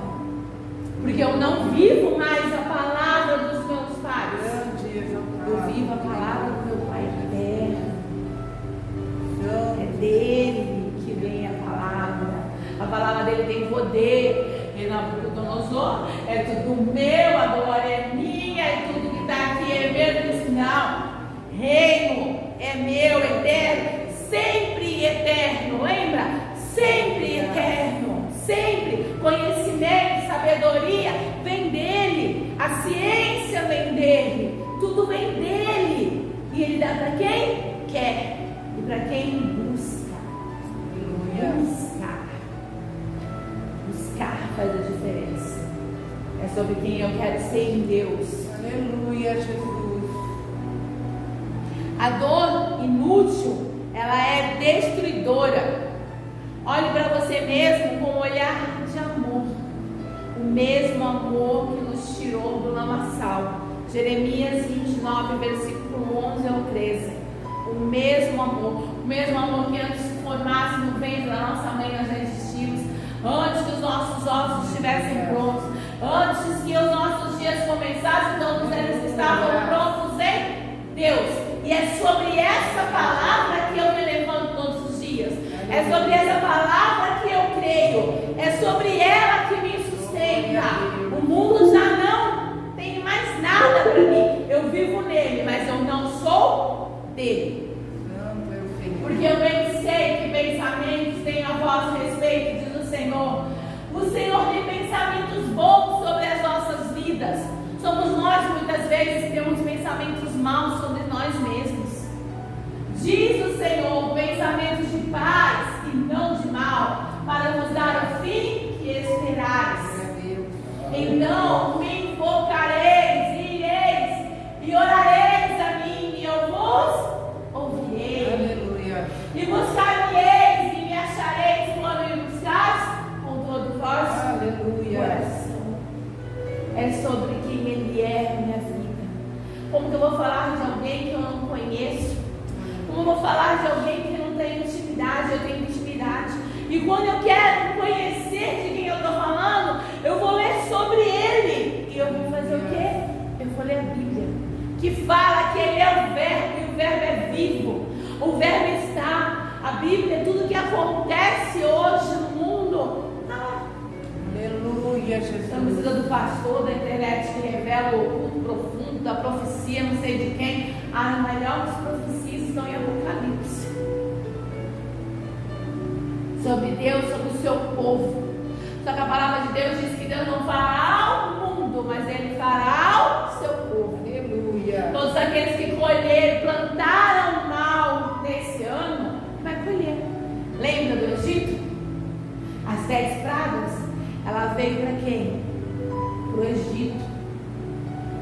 Porque eu não vivo mais a palavra dos meus pais. Eu vivo a palavra do meu Pai eterno. É dele que vem a palavra. A palavra dele tem poder. E Nabucodonosor, é tudo meu, a glória é minha, e tudo que está aqui é meu. Disse, não, reino é meu, eterno, sempre eterno. Lembra? Sempre eterno. Sempre. Conhecimento, sabedoria vem dele. A ciência vem dele. Tudo vem dele. E ele dá para quem quer. E para quem busca. Buscar faz a diferença. É sobre quem eu quero ser em Deus. Aleluia, Jesus. A dor inútil, ela é destruidora. Olhe para você mesmo com um olhar de amor. O mesmo amor que nos tirou do lamaçal. Jeremias 29, versículo 11 ao 13. O mesmo amor que antes de formasse no ventre da nossa mãe nós já existimos, antes que os nossos ossos estivessem prontos, antes que os nossos dias começassem, todos eles estavam prontos em Deus. E é sobre essa palavra que eu me levanto todos os dias, é sobre essa palavra que eu creio, é sobre ela que me sustenta. O mundo já não tem mais nada para mim, eu vivo nele, mas eu não sou dele. Porque eu bem sei que pensamentos têm a vosso respeito, diz o Senhor. O Senhor tem pensamentos bons sobre as nossas vidas. Somos nós muitas vezes que temos pensamentos maus sobre nós mesmos. Diz o Senhor, pensamentos de paz e não de mal, para nos dar o fim que esperais. Então me invocareis, e ireis, e orareis a mim, e eu vos ouvirei. Aleluia. E buscar-me-eis, e me achareis quando me buscares com todo o vosso coração. É sobre quem Ele é na minha vida. Como que eu vou falar de alguém que eu não conheço? Como eu vou falar de alguém que não tem intimidade? Eu tenho intimidade. E quando eu quero conhecer de quem eu estou falando, eu vou ler sobre ele. E eu vou fazer o quê? Eu vou ler a Bíblia, que fala que Ele é o Verbo, e o Verbo é vivo. O Verbo está. A Bíblia é tudo que acontece hoje no mundo. Aleluia, Jesus. Não precisa do pastor da internet que revela o oculto profundo, da profecia, não sei de quem. As melhores profecias estão em Apocalipse. Sobre Deus, sobre o seu povo. Só que a palavra de Deus diz que Deus não fará ao mundo, mas Ele fará ao seu povo. Aleluia. Todos aqueles que colheram, plantaram mal nesse ano, vai colher. Lembra do Egito? As 10 pragas, ela veio para quem? Para o Egito.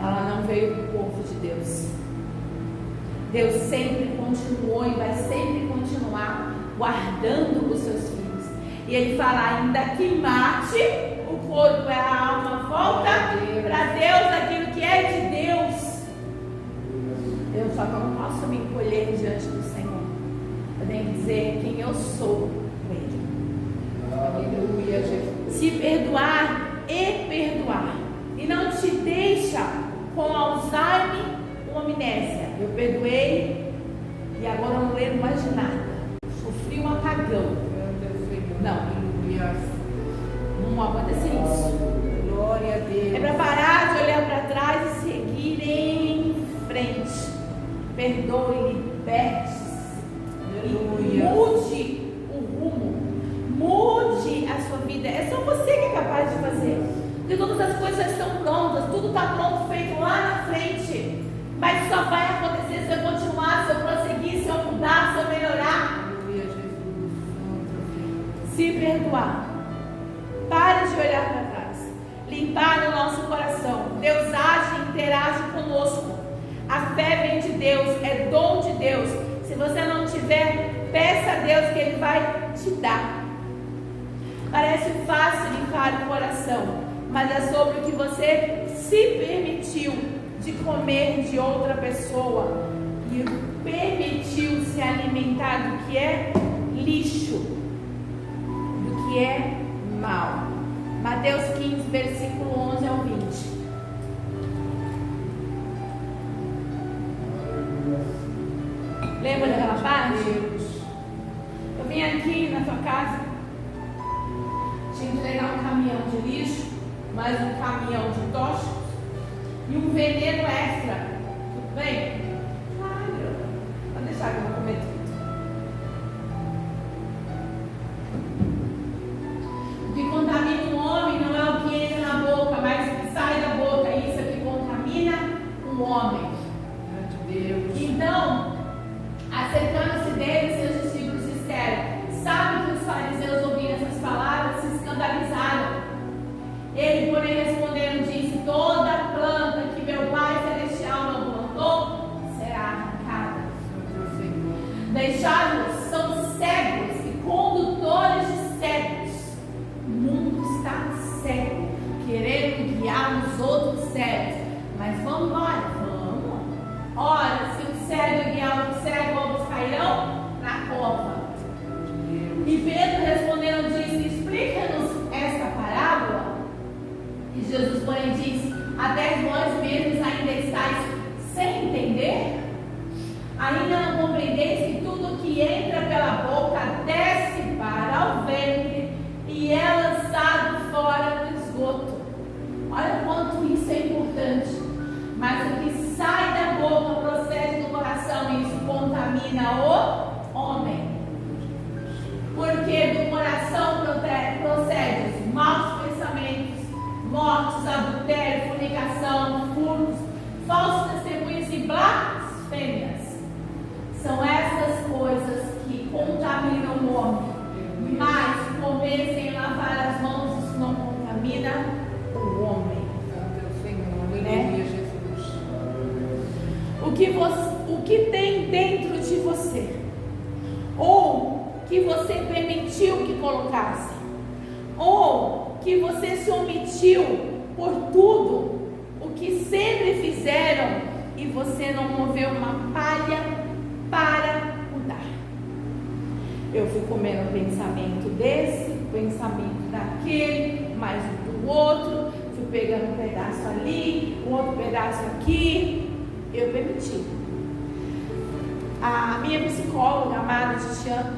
Ela não veio para o povo de Deus. Deus sempre continuou e vai sempre continuar guardando os seus filhos. E Ele fala, ainda que mate, o corpo e a alma volta para Deus, aquilo que é de Deus. Eu só não posso me encolher diante do Senhor. Eu tenho que dizer quem eu sou com Ele. Aleluia, Jesus. Se perdoar e perdoar. E não te deixa com Alzheimer ou amnésia. Eu perdoei e agora eu não lembro mais de nada. Sofri um apagão. Não. Aleluia. Não acontece isso. Glória a Deus. É para parar de olhar para trás e seguir em frente. Perdoe, liberte-se. Aleluia. Mude o rumo. Mude a sua vida. É só você que é capaz de fazer. Porque todas as coisas já estão prontas. Tudo está pronto, feito lá na frente. Mas só vai acontecer se eu continuar, se eu prosseguir, se eu mudar, se eu melhorar. Aleluia, Jesus. Se perdoar. Pare de olhar para trás. Limpar o nosso coração. Deus Deus, é dom de Deus. Se você não tiver, peça a Deus que Ele vai te dar. Parece fácil limpar o coração, mas é sobre o que você se permitiu de comer de outra pessoa e permitiu se alimentar do que é lixo, do que é mal. Mateus 15, versículo 11 ao 20. Lembra daquela parte? Eu vim aqui na tua casa, te entregar um caminhão de lixo, mais um caminhão de tóxicos e um veneno extra. Tudo bem? Claro. Vou deixar que eu vou comer tudo. O que contamina um homem não é o que entra na boca, mas o que sai da boca. Isso é o que contamina um homem. Então, acercando-se dele, seus discípulos disseram: sabe que os fariseus, ouvindo essas palavras, se escandalizaram. Ele, porém, respondendo, disse: toda planta que meu Pai Celestial não plantou será arrancada. Deixados são cegos e condutores de cegos. O mundo está cego, querendo guiar os outros cegos. Mas vamos embora, vamos. Ora, se o cego guiar o cego, ambos cairão na cova. E Pedro respondendo disse: explica-nos esta parábola. E Jesus, porém, disse: até vós mesmos ainda estáis sem entender? Ainda não compreendeis que tudo que entra pela boca desce para o ventre e é lançado fora do esgoto. Olha quanto isso é importante. Mas o que sai da boca procede do coração, e isso contamina o homem. Porque do coração procede os maus pensamentos, mortes, adultério, fornicação, furtos, falsos testemunhos e blasfêmias. São essas coisas que contaminam o homem. Mas comer sem lavar as mãos, isso não contamina o homem. O que tem dentro de você, ou que você permitiu que colocasse, ou que você se omitiu por tudo o que sempre fizeram e você não moveu uma palha para mudar. Eu fui comendo o pensamento desse, o pensamento daquele, mais um do outro, fui pegando um pedaço ali, um outro pedaço aqui. Eu permiti. A minha psicóloga amada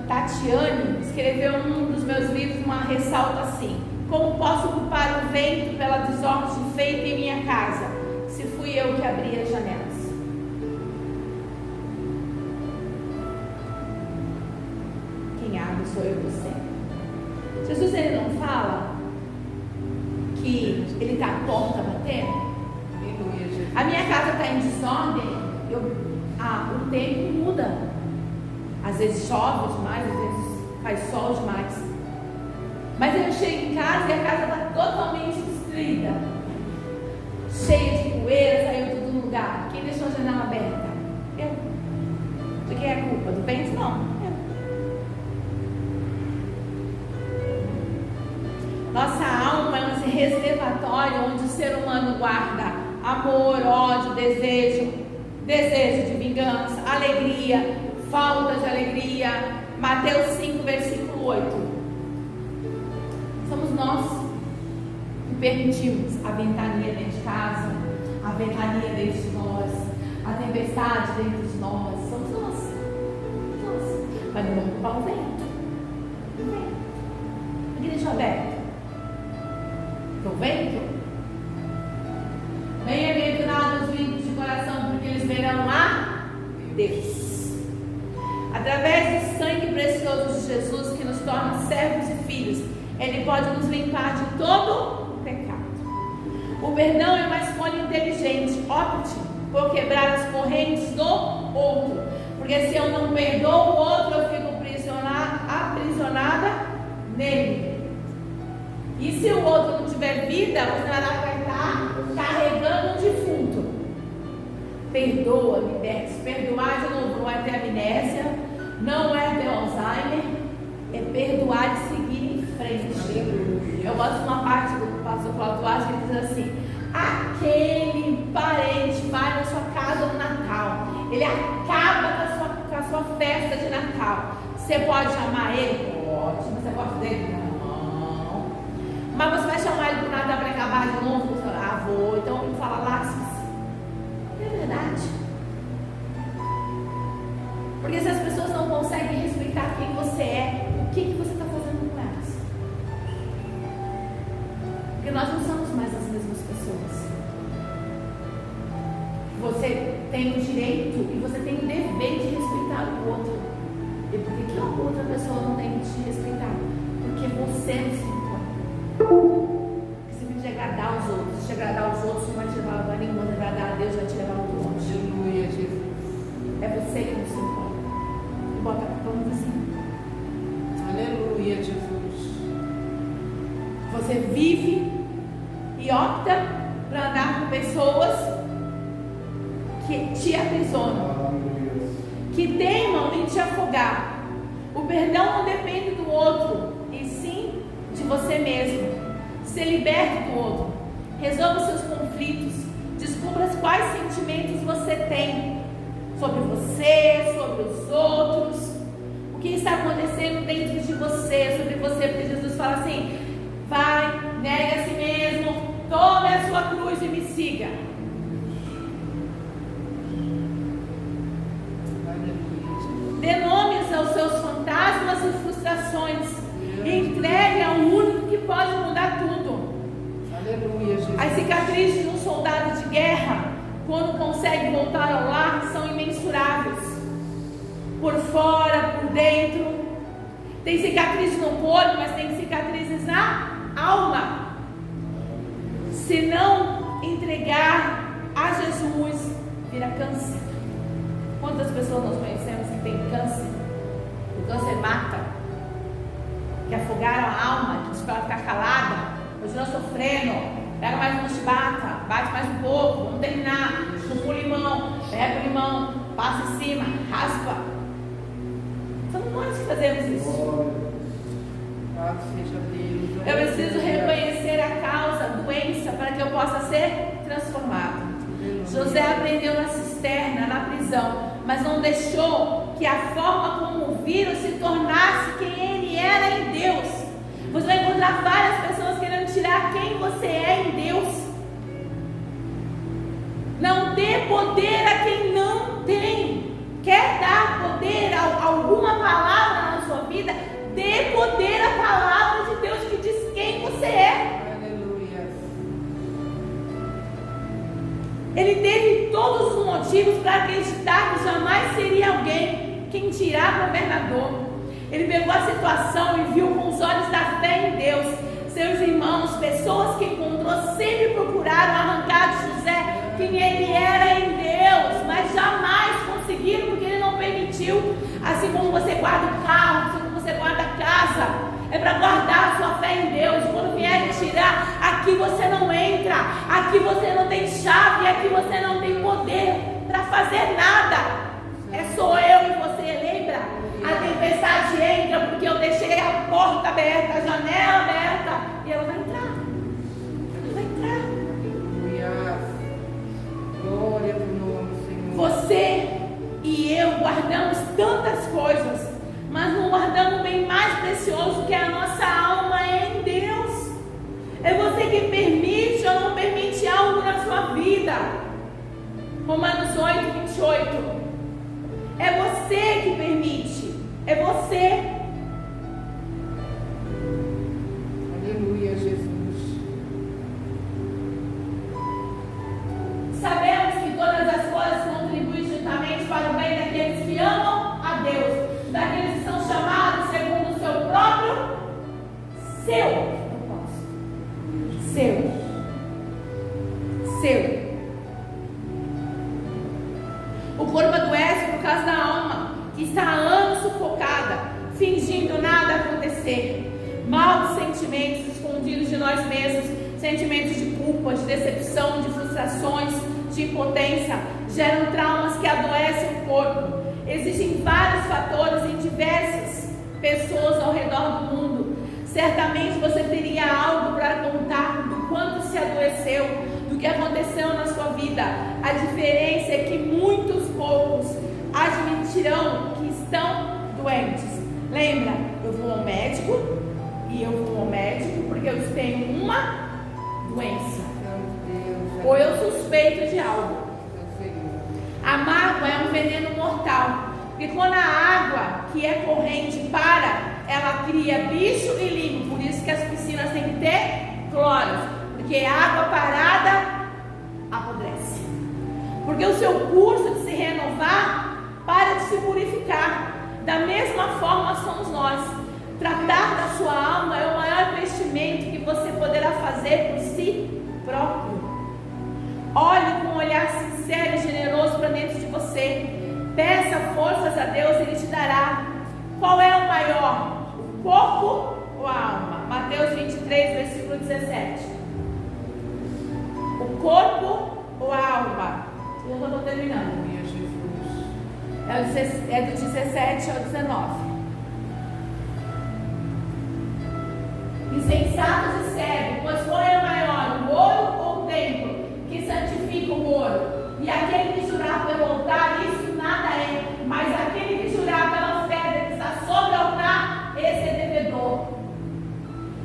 Tatiane escreveu num dos meus livros uma ressalta assim: como posso culpar o vento pela desordem feita em minha casa, se fui eu que abri as janelas? Quem abre sou eu, você. Jesus, ele não fala que ele está à porta batendo? A minha casa está em desordem, o tempo muda. Às vezes chove demais, às vezes faz sol demais. Mas eu chego em casa e a casa está totalmente destruída, cheia de poeira, saiu tudo do lugar. Quem deixou a janela aberta? Eu. De quem é a culpa? Do vento? Não. Eu. Nossa alma é um reservatório onde o ser humano guarda amor, ódio, desejo de vingança, alegria, falta de alegria. Mateus 5, versículo 8. Somos nós que permitimos a ventania dentro de casa, a ventania dentro de nós, a tempestade dentro de nós. Somos nós. Mas não vamos culpar o vento. Aqui deixou aberto. O vento? Bem-aventurados os limpos de coração, porque eles verão a Deus. Através do sangue precioso de Jesus, que nos torna servos e filhos, Ele pode nos limpar de todo o pecado. O perdão é uma escolha inteligente. Opte por quebrar as correntes do outro, porque se eu não perdoo o outro, eu fico aprisionada nele. E se o outro não tiver vida, você vai estar carregando um defunto. Perdoa, liberta. Perdoar ter amnésia, não é ter Alzheimer, é perdoar e seguir em frente. Eu gosto de uma parte do pastor Cláudio Duarte que ele diz assim: aquele parente vai na sua casa no Natal, ele acaba com a sua festa de Natal. Você pode chamar ele? Pode. Você gosta dele? Não. Mas você vai chamar ele para o Natal para acabar de novo? Ah, vou. Então vamos falar lá. É verdade. Porque se as pessoas não conseguem respeitar quem você é, o que você está fazendo com elas? Porque nós não somos mais as mesmas pessoas. Você tem o direito e você tem o dever de respeitar o outro. E por que a outra pessoa não tem que te respeitar? Porque você não se impõe. Você tem que agradar os outros. Se agradar os outros, não vai te levar a lugar nenhum. Se agradar a Deus, vai te levar muito longe. Aleluia, Jesus. É você que não se impõe. E bota a culpa no vizinho. Aleluia, Jesus. Você vive e opta para andar com pessoas que te aprisionam, que teimam em te afogar. O perdão não depende do outro, e sim de você mesmo. Se liberte do outro, resolva seus conflitos, descubra quais sentimentos você tem sobre você, sobre os outros, o que está acontecendo dentro de você, sobre você, porque Jesus fala assim: vai, nega a si mesmo, tome a sua cruz e me siga. Dê nomes aos seus fantasmas e frustrações. E entregue ao único que pode mudar tudo. Aleluia, Jesus. As cicatrizes de um soldado de guerra, quando consegue voltar ao lar, são imensuráveis. Por fora, por dentro. Tem cicatrizes no corpo, mas tem cicatrizes na alma. Se não entregar a Jesus, vira câncer. Quantas pessoas nós conhecemos que têm câncer? O câncer mata, que afogaram a alma, que diz para ela ficar calada, continua sofrendo, pega mais uma chibata, bate mais um pouco, vamos terminar, chupa o limão, pega o limão, passa em cima, raspa. Somos nós que fazemos isso. Louvado seja Deus. Eu preciso reconhecer a causa, a doença, para que eu possa ser transformado. José aprendeu na cisterna, na prisão, mas não deixou que a forma como o vírus se tornasse quem ele era em Deus. Você vai encontrar várias pessoas querendo tirar quem você é em Deus. Não dê poder a quem não tem. Quer dar poder a alguma palavra na sua vida? Dê poder à palavra de Deus que diz quem você é. Aleluia. Ele teve todos os motivos para acreditar que jamais seria alguém quem tirar governador. Ele pegou a situação e viu com os olhos da fé em Deus. Seus irmãos, pessoas que encontrou, sempre procuraram arrancar de José quem ele era em Deus, mas jamais conseguiram, porque ele não permitiu. Assim como você guarda o carro, assim como você guarda a casa, é para guardar a sua fé em Deus. Quando vierem tirar, aqui você não entra, aqui você não tem chave, aqui você não tem poder para fazer nada. É só eu e você, lembra? A tempestade entra porque eu deixei a porta aberta, a janela aberta, e ela vai entrar. Ela vai entrar. Aleluia. Glória ao nome do Senhor. Você e eu guardamos tantas coisas, mas não guardamos o bem mais precioso, que é a nossa alma em Deus. É você que permite ou não permite algo na sua vida. Romanos 8, 28. É você que permite. É você. Aleluia, Jesus. Sabemos que todas as coisas contribuem juntamente para o bem daqueles que amam a Deus, daqueles que são chamados segundo o seu próprio, seu propósito. Seu. O corpo adoece por causa da alma, que está há anos sufocada, fingindo nada acontecer. Maus sentimentos escondidos de nós mesmos, sentimentos de culpa, de decepção, de frustrações, de impotência, geram traumas que adoecem o corpo. Existem vários fatores em diversas pessoas ao redor do mundo. Certamente você teria algo para contar do quanto se adoeceu, do que aconteceu na sua vida. A diferença é que muitos poucos admitirão que estão doentes. Lembra, eu vou ao médico e eu vou ao médico porque eu tenho uma doença. Ou eu suspeito de algo. A mágoa é um veneno mortal. Porque quando a água que é corrente para, ela cria bicho e limpo. Por isso que as piscinas têm que ter cloro. Porque a água parada apodrece. Porque o seu curso de se renovar para de se purificar. Da mesma forma somos nós. Tratar da sua alma é o maior investimento que você poderá fazer por si próprio. Olhe com um olhar sincero e generoso para dentro de você. Peça forças a Deus, Ele te dará. Qual é o maior? O corpo ou a alma? Mateus 23, versículo 17. O corpo ou a alma? Eu já estou terminando. É do 17 ao 19. Insensatos e cegos, pois qual é o maior, o ouro ou o templo que santifica o ouro? E aquele que jurar pelo altar, isso nada é, mas aquele que jurar pela oferta que está sobre o altar, esse é devedor.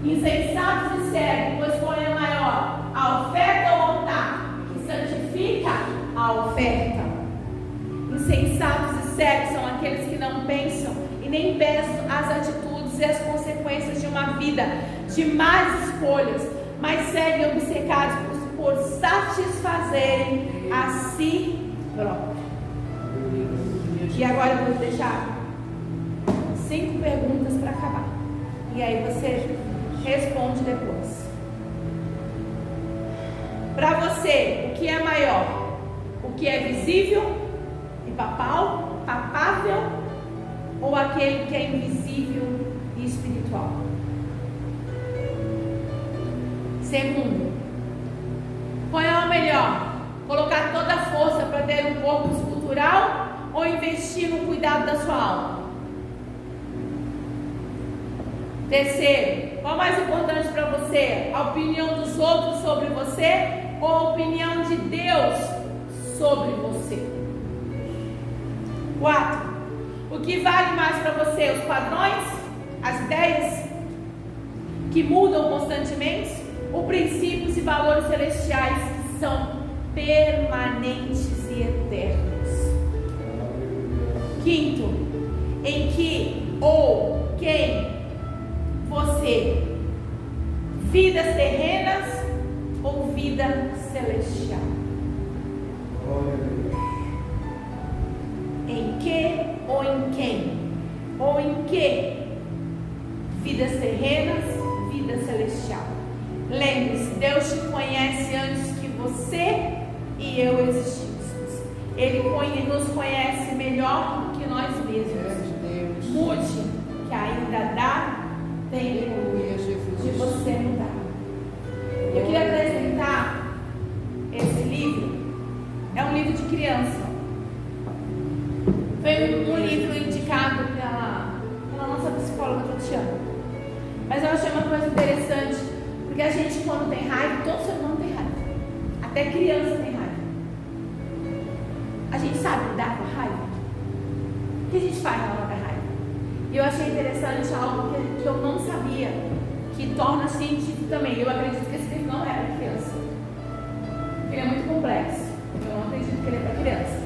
Insensatos e cegos, pois qual é o maior, a oferta ou o altar que santifica a oferta? Insensatos e cegos são aqueles que não pensam e nem pesam as atitudes e as consequências de uma vida de más escolhas, mas seguem obcecados por satisfazerem a si próprios. E agora eu vou deixar 5 perguntas para acabar. E aí você responde depois. Para você, o que é maior? O que é visível e papável, ou aquele que é invisível e espiritual? Segundo, qual é o melhor? Colocar toda a força para ter um corpo escultural ou investir no cuidado da sua alma? Terceiro, qual é mais importante para você? A opinião dos outros sobre você ou a opinião de Deus sobre você? 4, o que vale mais para você? Os padrões? As ideias que mudam constantemente? Ou princípios e valores celestiais que são permanentes e eternos? 5, em que ou quem você? Vidas terrenas ou vida celestial? Em que ou em quem? Ou em que? Vidas terrenas, vida celestial. Lembre-se, Deus te conhece antes que você e eu existíssemos. Ele nos conhece melhor do que nós mesmos. Mude, que ainda dá tempo de você mudar. Eu queria apresentar esse livro. É um livro de criança. Foi um livro indicado pela nossa psicóloga Tatiana. Mas eu achei uma coisa interessante, porque a gente, quando tem raiva, todo ser humano tem raiva. Até criança tem raiva. A gente sabe lidar com a raiva. O que a gente faz na hora da raiva? E eu achei interessante algo que eu não sabia, que torna científico também. Eu acredito que esse livro não é para criança. Ele é muito complexo. Eu não acredito que ele é para criança.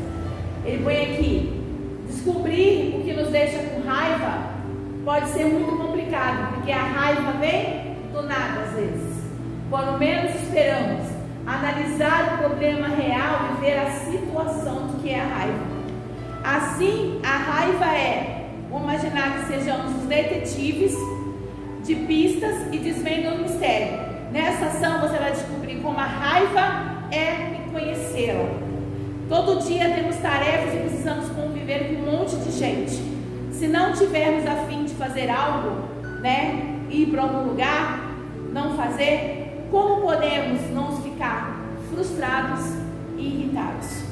Ele põe aqui: descobrir o que nos deixa com raiva pode ser muito complicado, porque a raiva vem do nada às vezes, quando menos esperamos. Analisar o problema real e ver a situação do que é a raiva. Assim, a raiva é, vamos imaginar que sejamos os detetives de pistas e desvendam o mistério. Nessa ação você vai descobrir como a raiva é e conhecê-la. Todo dia temos tarefas e precisamos conviver com um monte de gente. Se não tivermos a fim de fazer algo, ir para algum lugar, não fazer, como podemos não ficar frustrados e irritados?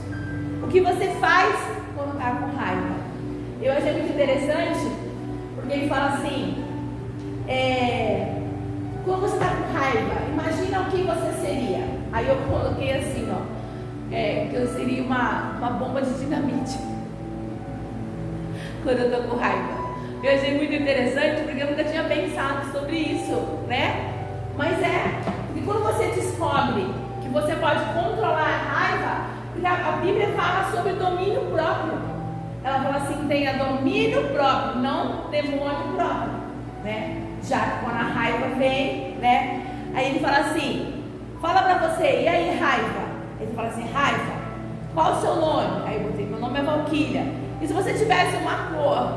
O que você faz quando está com raiva? Eu achei muito interessante, porque ele fala assim, quando você está com raiva, imagina o que você seria. Aí eu coloquei assim, que eu seria uma bomba de dinamite. Quando eu estou com raiva. Eu achei muito interessante, porque eu nunca tinha pensado sobre isso, né? Mas porque quando você descobre que você pode controlar a raiva, porque a Bíblia fala sobre domínio próprio. Ela fala assim, tenha domínio próprio, não demônio próprio, né? Já que quando a raiva vem, né? Aí ele fala assim, fala pra você, e aí raiva? Ele fala assim, raiva, qual o seu nome? Aí eu botei, meu nome é Valquíria. E se você tivesse uma cor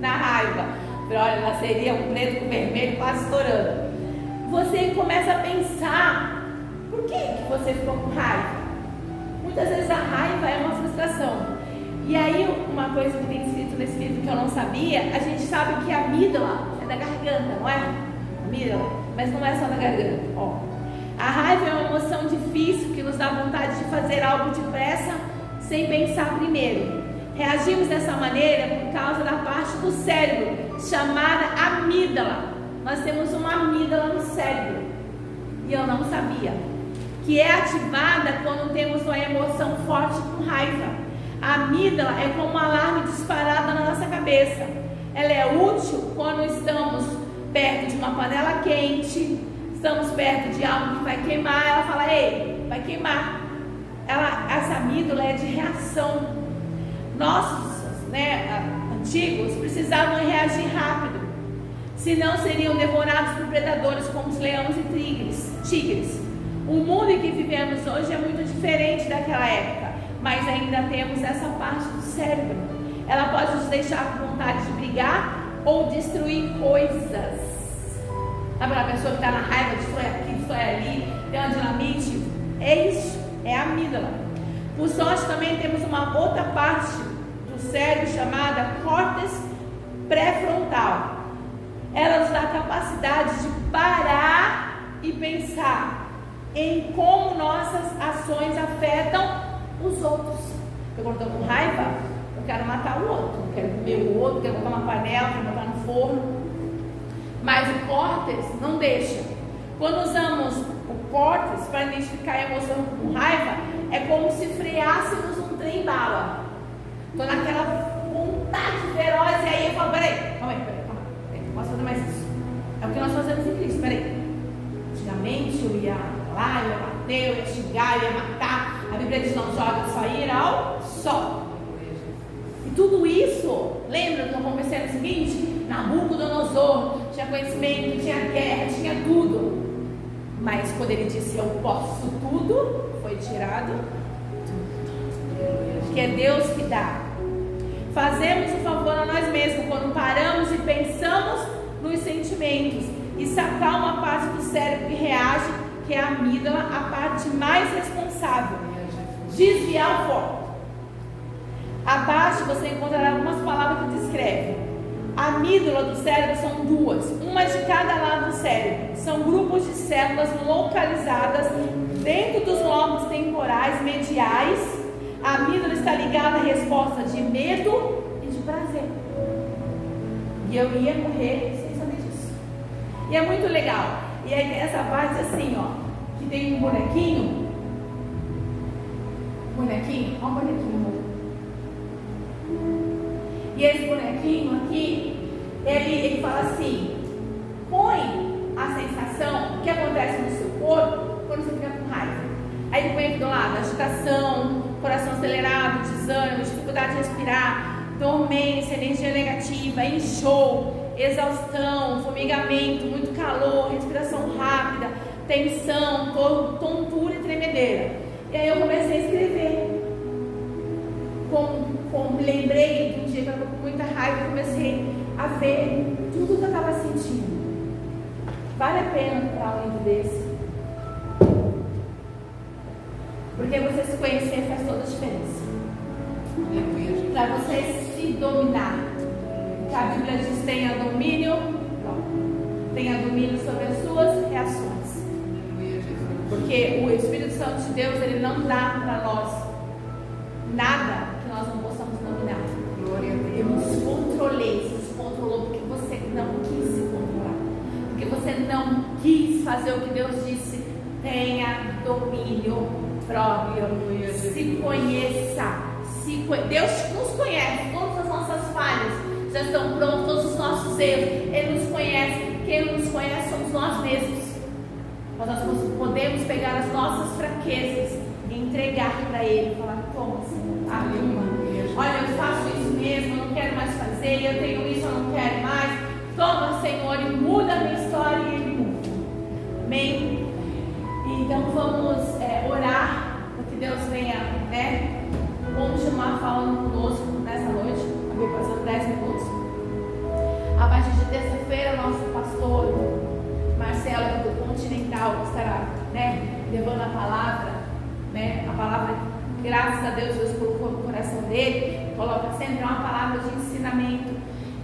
na raiva? Olha, ela seria um preto com vermelho quase estourando. Você começa a pensar, por que você ficou com raiva? Muitas vezes a raiva é uma frustração. E aí, uma coisa que tem escrito nesse livro que eu não sabia, a gente sabe que a amígdala é da garganta, não é? Amígdala, mas não é só da garganta. A raiva é uma emoção difícil que nos dá vontade de fazer algo depressa, sem pensar primeiro. Reagimos dessa maneira por causa da parte do cérebro chamada amígdala. Nós temos uma amígdala no cérebro, e eu não sabia, que é ativada quando temos uma emoção forte com raiva. A amígdala é como um alarme disparado na nossa cabeça. Ela é útil quando estamos perto de uma panela quente, estamos perto de algo que vai queimar. Ela fala, ei, vai queimar. Essa amígdala é de reação. Nossos antigos precisavam reagir rápido, senão seriam devorados por predadores como os leões e tigres. O mundo em que vivemos hoje é muito diferente daquela época, mas ainda temos essa parte do cérebro. Ela pode nos deixar com vontade de brigar ou destruir coisas. Sabe aquela pessoa que está na raiva, destrói aqui, destrói ali, tem uma dinamite? É isso, é a amígdala. Por sorte, também temos uma outra parte do cérebro chamada córtex pré-frontal. Ela nos dá a capacidade de parar e pensar em como nossas ações afetam os outros. Eu quando estou com raiva, eu quero matar o outro, eu quero comer o outro, quero botar uma panela, quero botar no forno. Mas o córtex não deixa. Quando usamos o córtex para identificar a emoção com raiva, é como se freássemos um trem-bala. Estou naquela vontade feroz, e aí eu falo, peraí, calma aí, não posso fazer mais isso. É o que nós fazemos em Cristo, peraí. Antigamente eu ia lá, eu ia bater, eu ia xingar, eu ia matar. A Bíblia diz, não joga só ira ao sol. E tudo isso, lembra do que aconteceu no seguinte? Nabucodonosor tinha conhecimento, tinha guerra, tinha tudo. Mas quando ele disse, eu posso tudo, foi tirado tudo. Que é Deus que dá. Fazemos o favor a nós mesmos quando paramos e pensamos nos sentimentos e sacar uma parte do cérebro que reage, que é a amígdala, a parte mais responsável. Desviar o foco. Abaixo você encontrará algumas palavras que descrevem. A amígdala do cérebro são duas, uma de cada lado do cérebro. São grupos de células localizadas dentro dos lóbulos temporais mediais. A amígdala está ligada à resposta de medo e de prazer. E eu ia morrer sem saber disso. E é muito legal. E aí tem essa parte assim, que tem um bonequinho. Olha um bonequinho. E esse bonequinho aqui, ele fala assim, põe a sensação que acontece no seu corpo quando você fica com raiva. Aí ele põe aqui do lado, agitação, coração acelerado, desânimo, dificuldade de respirar, dormência, energia negativa, enjoo, exaustão, formigamento, muito calor, respiração rápida, tensão, tontura e tremedeira. E aí eu comecei a escrever. Como lembrei de um dia que eu estava com muita raiva, comecei a ver tudo que eu estava sentindo. Vale a pena comprar um livro desse? Porque você se conhecer faz toda a diferença. Para você se dominar. Que a Bíblia diz, tenha domínio sobre as suas reações. Porque o Espírito Santo de Deus, ele não dá para nós nada que nós não possamos dominar. Glória a Eu Deus. nos controlei, você se controlou porque você não quis se controlar, porque você não quis fazer o que Deus disse. Tenha domínio próprio, se conheça. Deus nos conhece, todas as nossas falhas já estão prontas, todos os nossos erros. Ele nos conhece. Quem não nos conhece somos nós mesmos. Mas nós podemos pegar as nossas fraquezas e entregar para Ele, falar: toma, Senhor, arruma. Olha, eu faço isso mesmo, eu não quero mais fazer, eu tenho isso, eu não quero mais. Toma, Senhor, e muda a minha história, e Ele muda. Amém? Então vamos orar para que Deus venha, continuar falando conosco nessa noite. Acabei passando 10 minutos. A partir de terça-feira, nosso pastor Marcelo do Continental estará levando a palavra, a palavra, graças a Deus colocou no coração dele, coloca sempre uma palavra de ensinamento.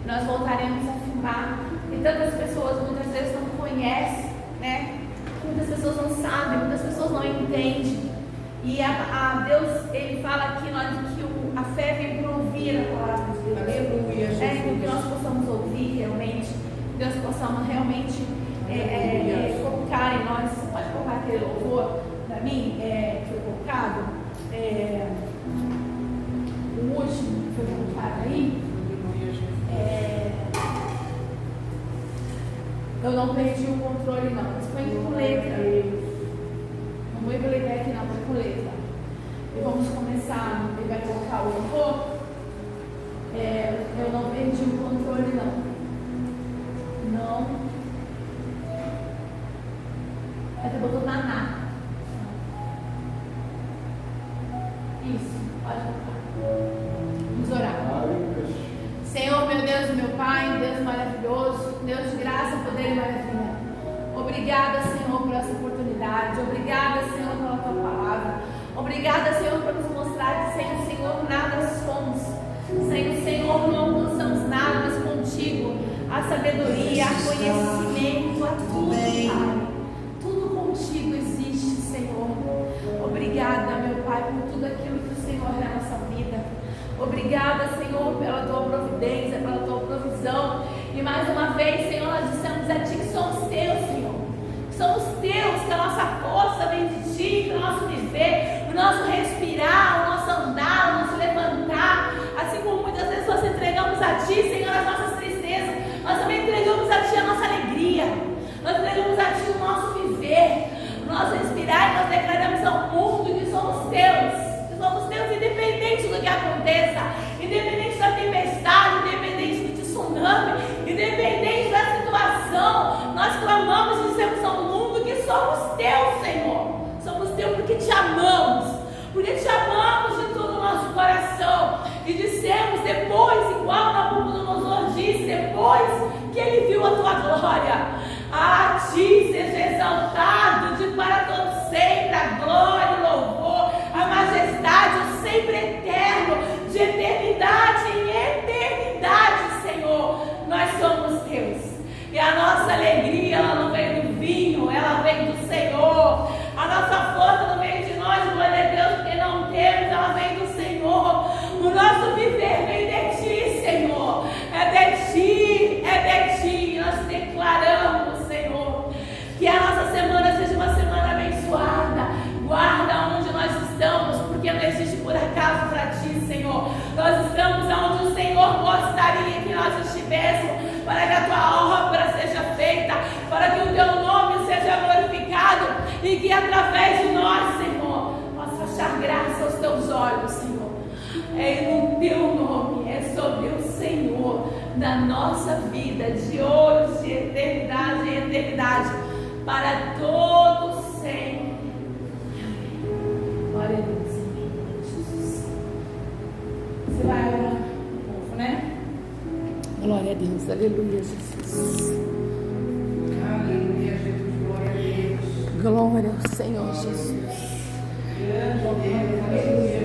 Nós voltaremos a filmar. E tantas pessoas muitas vezes não conhecem, muitas pessoas não sabem, muitas pessoas não entendem. E a Deus, Ele fala aqui que a fé vem por ouvir a palavra de Deus. Aleluia, Jesus. Que nós possamos ouvir realmente, que nós possamos realmente colocar em nós. Você pode colocar aquele louvor para mim, que foi colocado, o último que foi colocado aí. Eu não perdi o controle não, mas põe com letra. Não vou ler aqui não, põe com letra. E vamos começar, ele vai colocar o louvor. Eu não perdi o controle não. Não. Até botou naná. Isso, pode colocar. Vamos orar. Senhor, meu Deus e meu Pai, Deus maravilhoso, Deus de graça, poder e maravilha. Obrigada, Senhor, por essa oportunidade. Obrigada, Senhor, pela Tua palavra. Obrigada, Senhor, por nos mostrar que sem o Senhor nada somos. Sem o Senhor não alcançamos nada, mas contigo a sabedoria, a conhecimento, a tudo, Pai. Tudo contigo existe, Senhor. Obrigada, meu Pai, por tudo aquilo que o Senhor é na nossa vida. Obrigada, Senhor, pela Tua providência, pela Tua provisão. E mais uma vez, Senhor, nós dissemos a Ti que somos Teus, Senhor. Que somos Teus, que a nossa força vem de Ti, que o nosso viver, o nosso respirar, o nosso andar, o nosso levantar. Assim como muitas vezes nós entregamos a Ti, Senhor, as nossas tristezas, nós também entregamos a Ti a nossa alegria. Nós entregamos a Ti o nosso viver, o nosso respirar, e nós declaramos ao mundo que somos Teus. Somos Deus, independente do que aconteça, independente da tempestade, independente do tsunami, independente da situação, nós clamamos e dissemos ao mundo que somos Teus, Senhor. Somos Teus porque Te amamos de todo o nosso coração. E dissemos depois, igual Nabucodonosor disse, depois que ele viu a Tua glória: a Ti seja exaltado de para todo sempre a glória, o louvor, a majestade, o sempre eterno, de eternidade em eternidade, Senhor. Nós somos Teus. E a nossa alegria, ela não vem do vinho, ela vem do Senhor. A nossa força não vem de nós, glória a Deus, porque não temos, ela vem do Senhor. O nosso viver vem de Ti, Senhor. É de Ti, é de Ti. Nós declaramos, Senhor, que a nossa semana seja uma semana abençoada. Guarda onde nós estamos, porque não existe por acaso para Ti, Senhor. Nós estamos onde o Senhor gostaria que nós estivéssemos, para que a Tua obra seja feita, para que o Teu nome seja glorificado e que através de nós, Senhor, possa achar graça aos Teus olhos, Senhor. É no Teu nome, é sobre o Senhor da nossa vida, de hoje, de eternidade em eternidade, para todos sempre. Glória a Deus, amém. Jesus. Você vai orar um pouco, né? Glória a Deus, aleluia, Jesus. Aleluia, Jesus, glória a Deus. Glória ao Senhor Jesus. Grande Deus, aleluia,